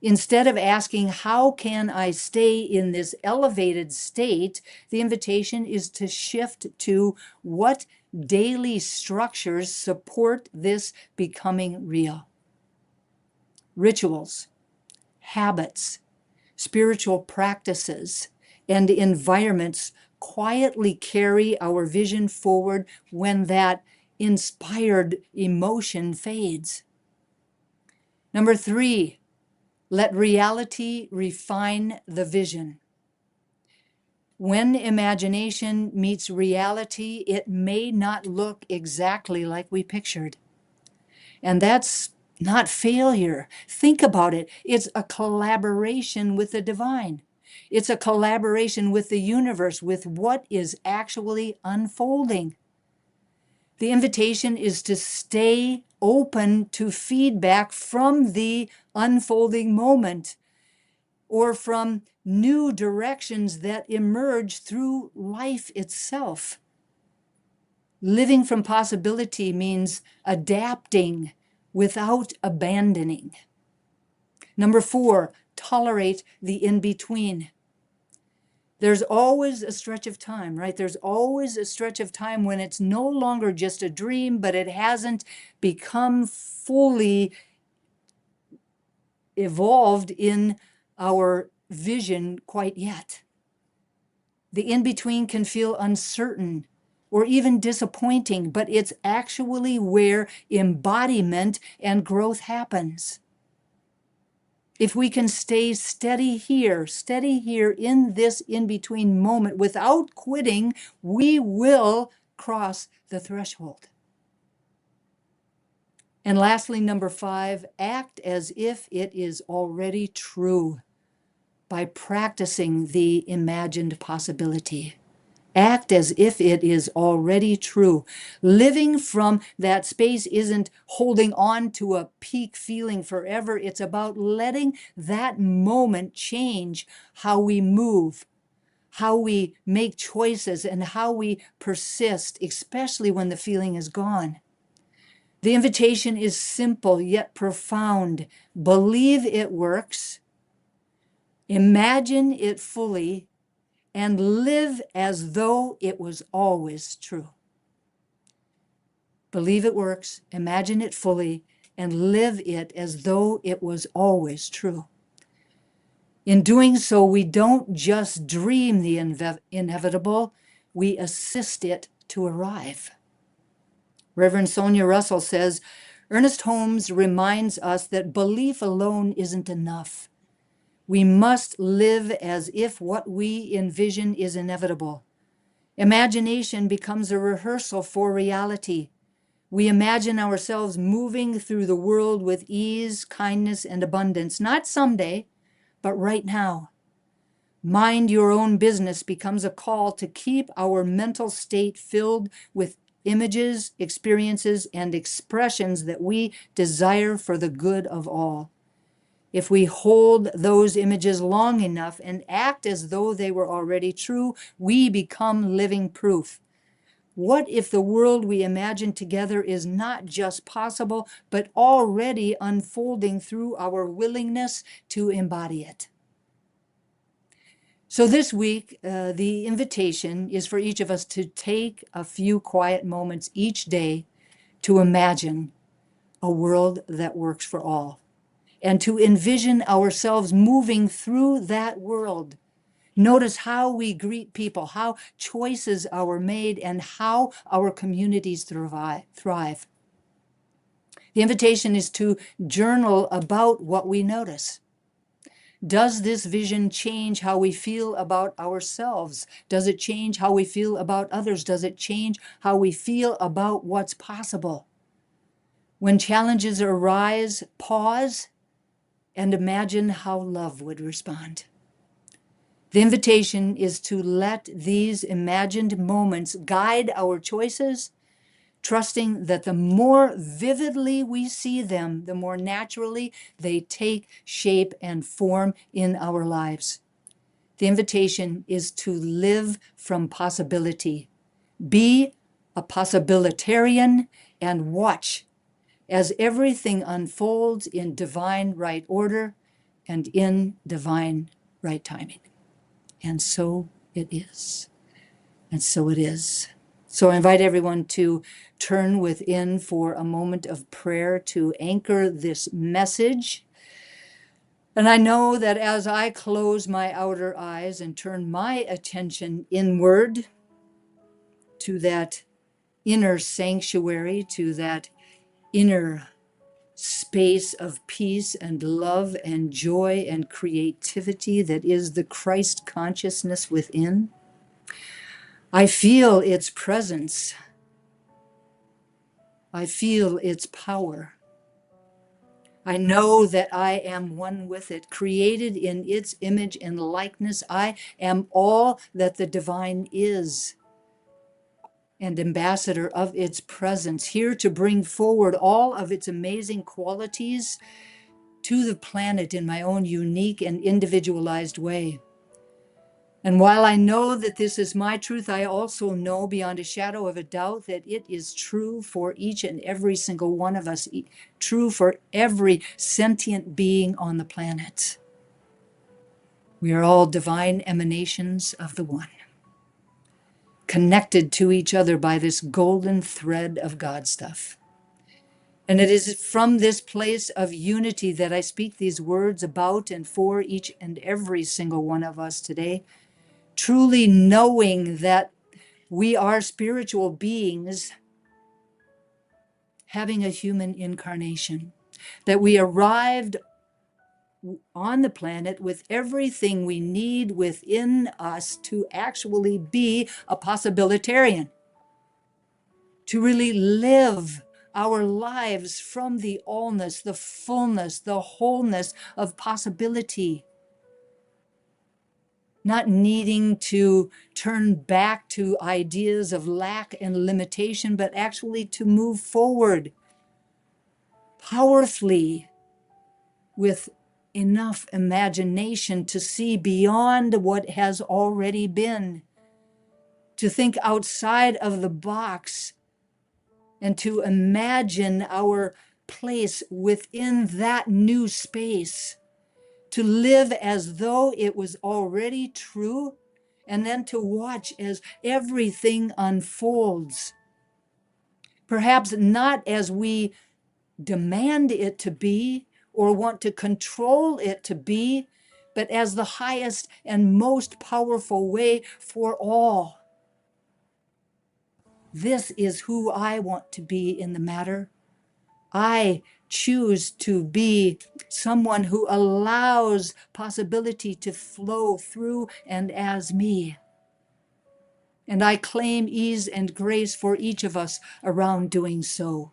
Instead of asking, how can I stay in this elevated state, the invitation is to shift to what daily structures support this becoming real. Rituals, habits, spiritual practices, and environments quietly carry our vision forward when that inspired emotion fades. Number three, let reality refine the vision. When imagination meets reality, it may not look exactly like we pictured. And that's not failure. Think about it. It's a collaboration with the divine. It's a collaboration with the universe, with what is actually unfolding. The invitation is to stay open to feedback from the unfolding moment or from new directions that emerge through life itself. Living from possibility means adapting without abandoning. Number four, tolerate the in-between. There's always a stretch of time, right? There's always a stretch of time when it's no longer just a dream, but it hasn't become fully evolved in our vision quite yet. The in-between can feel uncertain or even disappointing, but it's actually where embodiment and growth happens. If we can stay steady here in this in-between moment without quitting, we will cross the threshold. And lastly, number five, act as if it is already true by practicing the imagined possibility. Act as if it is already true. Living from that space isn't holding on to a peak feeling forever. It's about letting that moment change how we move, how we make choices, and how we persist, especially when the feeling is gone. The invitation is simple yet profound. Believe it works, imagine it fully, and live as though it was always true. Believe it works, imagine it fully, and live it as though it was always true. In doing so, we don't just dream the inevitable, we assist it to arrive. Reverend Sonia Russell says, Ernest Holmes reminds us that belief alone isn't enough. We must live as if what we envision is inevitable. Imagination becomes a rehearsal for reality. We imagine ourselves moving through the world with ease, kindness, and abundance, not someday, but right now. Mind your own business becomes a call to keep our mental state filled with images, experiences, and expressions that we desire for the good of all. if we hold those images long enough and act as though they were already true, we become living proof. What if the world we imagine together is not just possible, but already unfolding through our willingness to embody it? So this week, the invitation is for each of us to take a few quiet moments each day to imagine a world that works for all, and to envision ourselves moving through that world. Notice how we greet people, how choices are made, and how our communities thrive. The invitation is to journal about what we notice. Does this vision change how we feel about ourselves? Does it change how we feel about others? Does it change how we feel about what's possible? When challenges arise, pause and imagine how love would respond. The invitation is to let these imagined moments guide our choices, trusting that the more vividly we see them, the more naturally they take shape and form in our lives. The invitation is to live from possibility. Be a possibilitarian and watch as everything unfolds in divine right order and in divine right timing. And so it is. And so it is. So I invite everyone to turn within for a moment of prayer to anchor this message. And I know that as I close my outer eyes and turn my attention inward to that inner sanctuary, to that inner space of peace and love and joy and creativity that is the Christ consciousness within, I feel its presence. I feel its power. I know that I am one with it, created in its image and likeness. I am all that the divine is, and ambassador of its presence, here to bring forward all of its amazing qualities to the planet in my own unique and individualized way. And while I know that this is my truth, I also know beyond a shadow of a doubt that it is true for each and every single one of us, true for every sentient being on the planet. We are all divine emanations of the One, connected to each other by this golden thread of God stuff. And it is from this place of unity that I speak these words about and for each and every single one of us today, truly knowing that we are spiritual beings having a human incarnation, that we arrived on the planet with everything we need within us to actually be a possibilitarian, to really live our lives from the allness, the fullness, the wholeness of possibility, not needing to turn back to ideas of lack and limitation, but actually to move forward powerfully with enough imagination to see beyond what has already been, to think outside of the box, and to imagine our place within that new space, to live as though it was already true, and then to watch as everything unfolds. Perhaps not as we demand it to be or want to control it to be, but as the highest and most powerful way for all. This is who I want to be in the matter. I choose to be someone who allows possibility to flow through and as me. And I claim ease and grace for each of us around doing so.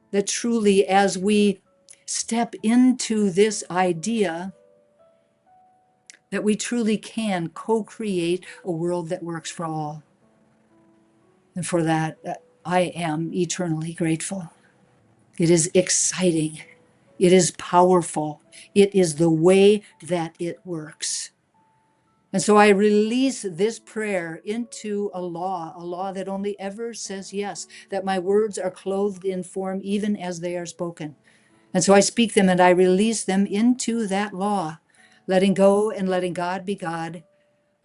That truly, as we step into this idea, that we truly can co-create a world that works for all. And for that, I am eternally grateful. It is exciting. It is powerful. It is the way that it works. And so I release this prayer into a law that only ever says yes, that my words are clothed in form even as they are spoken. And so I speak them and I release them into that law, letting go and letting God be God.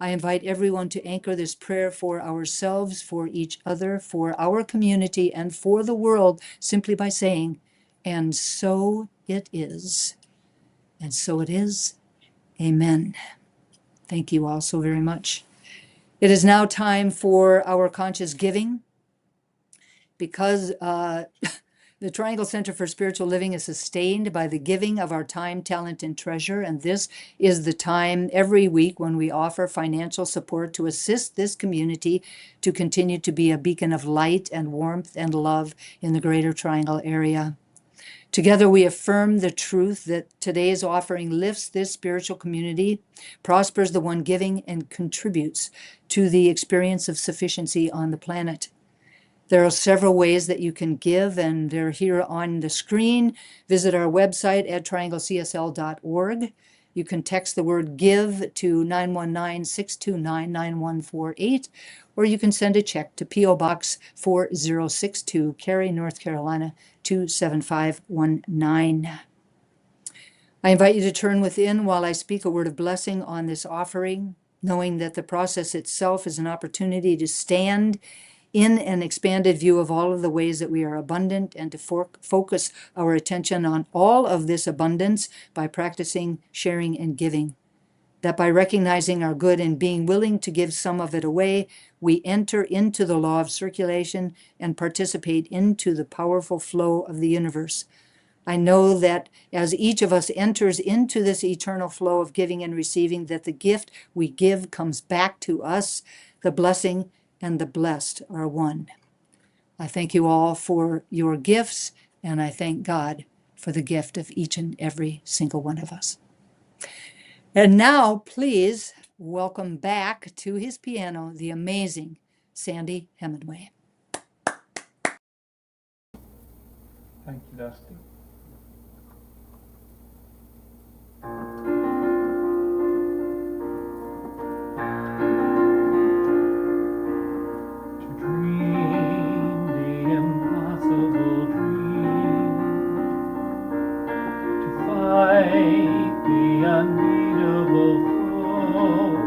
I invite everyone to anchor this prayer for ourselves, for each other, for our community, and for the world simply by saying, and so it is. And so it is. Amen. Thank you all so very much. It is now time for our conscious giving. Because the Triangle Center for Spiritual Living is sustained by the giving of our time, talent, and treasure. And this is the time every week when we offer financial support to assist this community to continue to be a beacon of light and warmth and love in the Greater Triangle area. Together, we affirm the truth that today's offering lifts this spiritual community, prospers the one giving, and contributes to the experience of sufficiency on the planet. There are several ways that you can give, and they're here on the screen. Visit our website at trianglecsl.org. You can text the word give to 919-629-9148, or you can send a check to PO Box 4062, Cary, North Carolina 27519. I invite you to turn within while I speak a word of blessing on this offering, knowing that the process itself is an opportunity to stand in an expanded view of all of the ways that we are abundant and to focus our attention on all of this abundance by practicing sharing and giving. That by recognizing our good and being willing to give some of it away, we enter into the law of circulation and participate into the powerful flow of the universe. I know that as each of us enters into this eternal flow of giving and receiving, that the gift we give comes back to us. The blessing and the blessed are one. I thank you all for your gifts, and I thank God for the gift of each and every single one of us. And now, please welcome back to his piano the amazing Sandy Hemingway. Thank you, Dusty. To dream the impossible dream, to fight the unbeatable foe,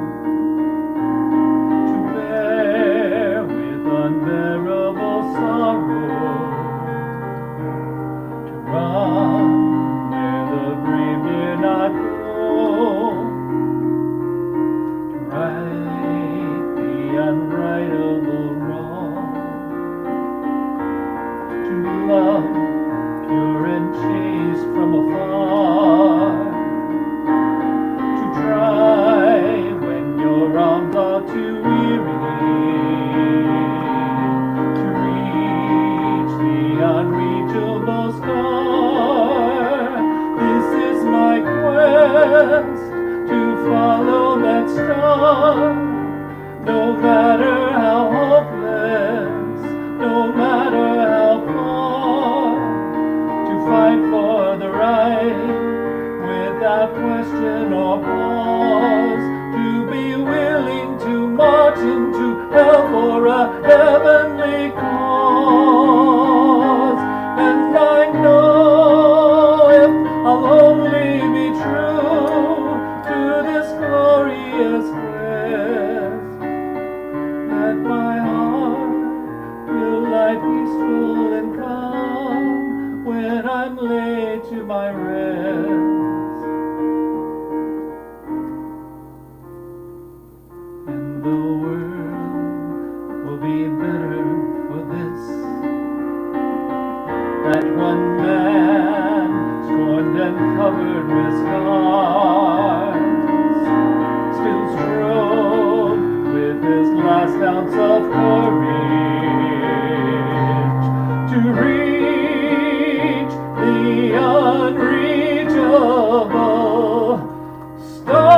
to bear with unbearable sorrow, to run where the brave dare not go, to right the unrightable wrong, to love pure and chaste from afar, to try when your arms are too weary, to reach the unreachable star. This is my quest, to follow that star, no matter how hopeless, no matter how far, to fight for the right without question or pause, to be willing to march into hell for a heavenly cause. And I know if I'll only be true to this glorious quest, that my heart will lie peaceful and calm when I'm laid to my rest. And the world will be better for this, that one man scorned and covered with scars still strove with his last ounce of courage to reach the unreachable star.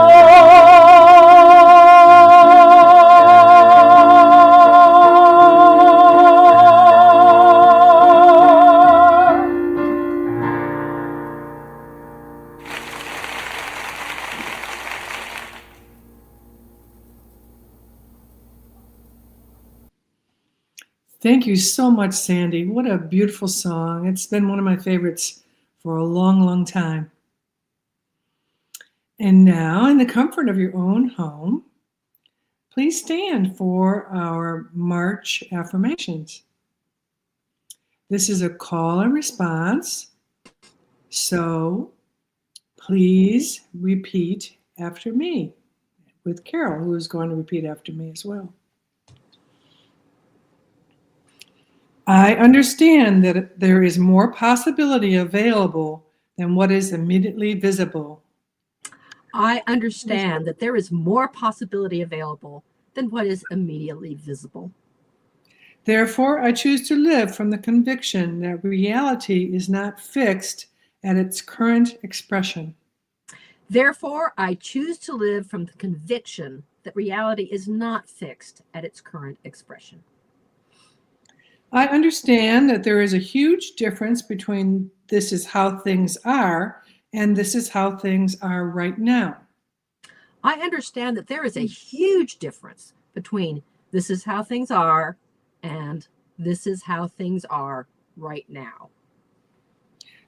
Thank you so much, Sandy. What a beautiful song. It's been one of my favorites for a long, long time. And now, in the comfort of your own home, please stand for our March affirmations. This is a call and response, so please repeat after me with Carol, who is going to repeat after me as well. I understand that there is more possibility available than what is immediately visible. I understand that there is more possibility available than what is immediately visible. Therefore, I choose to live from the conviction that reality is not fixed at its current expression. Therefore, I choose to live from the conviction that reality is not fixed at its current expression. I understand that there is a huge difference between this is how things are and this is how things are right now. I understand that there is a huge difference between this is how things are and this is how things are right now.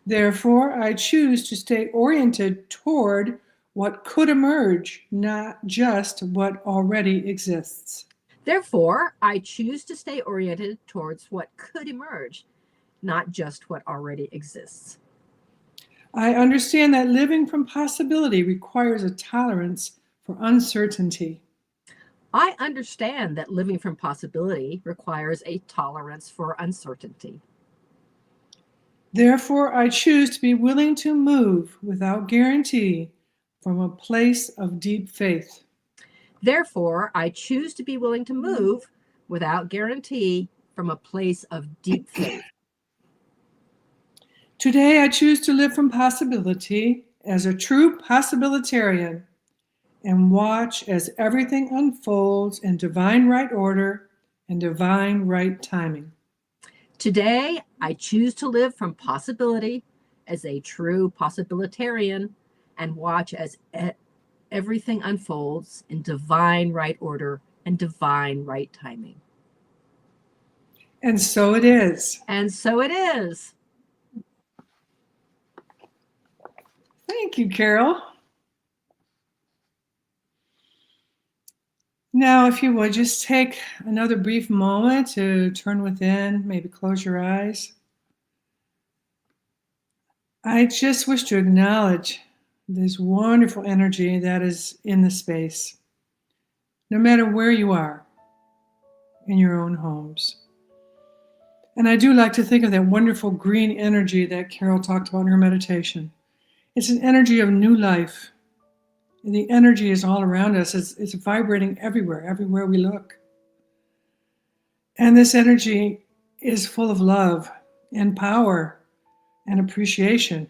Therefore, I choose to stay oriented toward what could emerge, not just what already exists. Therefore, I choose to stay oriented towards what could emerge, not just what already exists. I understand that living from possibility requires a tolerance for uncertainty. I understand that living from possibility requires a tolerance for uncertainty. Therefore, I choose to be willing to move without guarantee from a place of deep faith. Therefore, I choose to be willing to move without guarantee from a place of deep faith. Today, I choose to live from possibility as a true possibilitarian and watch as everything unfolds in divine right order and divine right timing. Today, I choose to live from possibility as a true possibilitarian and watch as everything unfolds in divine right order and divine right timing. And so it is. And so it is. Thank you, Carol. Now, if you would, just take another brief moment to turn within, maybe close your eyes. I just wish to acknowledge this wonderful energy that is in the space, no matter where you are in your own homes. And I do like to think of that wonderful green energy that Carol talked about in her meditation. It's an energy of new life. And the energy is all around us. It's vibrating everywhere we look. And this energy is full of love and power and appreciation.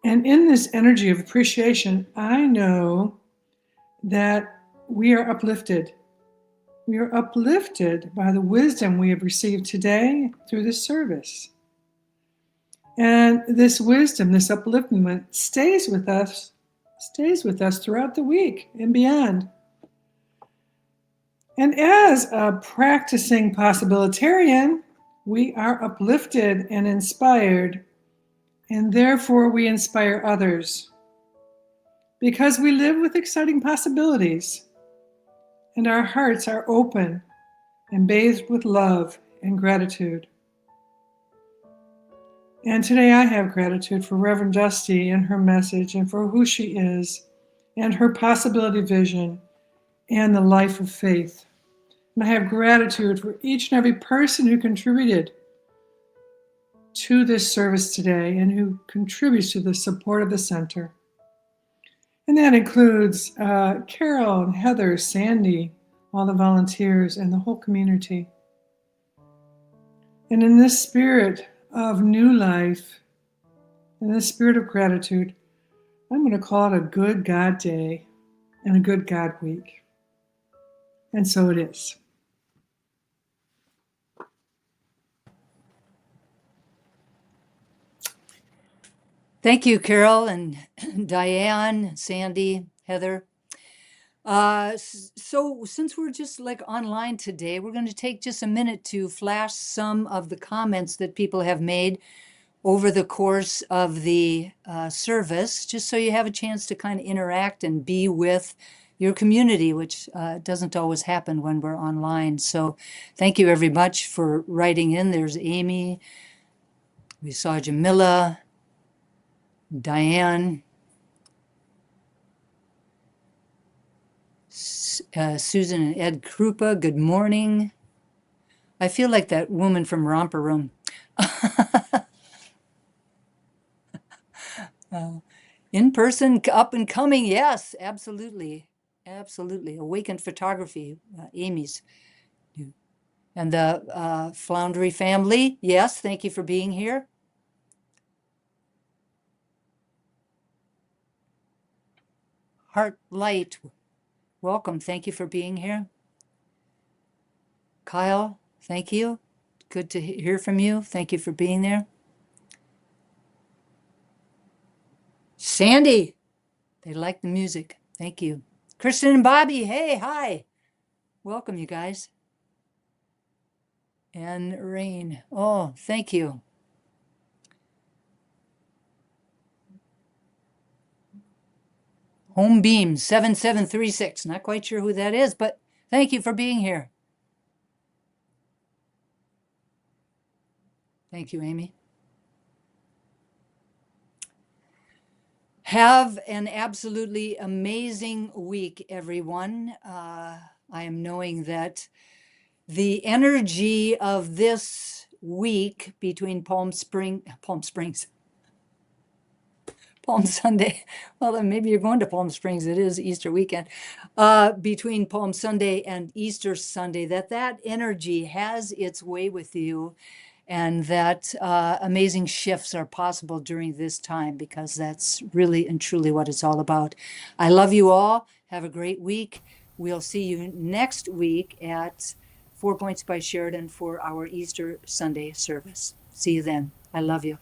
And in this energy of appreciation, I know that we are uplifted. We are uplifted by the wisdom we have received today through this service. And this wisdom, this upliftment stays with us throughout the week and beyond. And as a practicing possibilitarian, we are uplifted and inspired, and therefore we inspire others because we live with exciting possibilities and our hearts are open and bathed with love and gratitude. And today I have gratitude for Reverend Dusty and her message and for who she is and her possibility vision and the life of faith. And I have gratitude for each and every person who contributed to this service today and who contributes to the support of the center. And that includes Carol and Heather, Sandy, all the volunteers and the whole community. And in this spirit of new life, in this spirit of gratitude, I'm going to call it a good God day and a good God week. And so it is. Thank you, Carol and Diane, Sandy, Heather. So since we're just like online today, we're going to take just a minute to flash some of the comments that people have made over the course of the service, just so you have a chance to kind of interact and be with your community, which doesn't always happen when we're online. So thank you very much for writing in. There's Amy. We saw Jamila, Diane, Susan and Ed Krupa, good morning. I feel like that woman from Romper Room. In person, up and coming, yes, absolutely. Absolutely. Awakened Photography, Amy's. And the Floundery family, yes, thank you for being here. Heart Light, welcome, thank you for being here. Kyle, thank you. Good to hear from you. Thank you for being there. Sandy, they like the music. Thank you. Kristen and Bobby, hey, hi. Welcome, you guys. And Rain, oh, thank you. Home Beam 7736, not quite sure who that is, but thank you for being here. Thank you, Amy. Have an absolutely amazing week, everyone. I am knowing that the energy of this week between Palm Sunday, well, then maybe you're going to Palm Springs, it is Easter weekend, between Palm Sunday and Easter Sunday, that energy has its way with you, and that amazing shifts are possible during this time, because that's really and truly what it's all about. I love you all. Have a great week. We'll see you next week at 4 Points by Sheridan for our Easter Sunday service. See you then. I love you.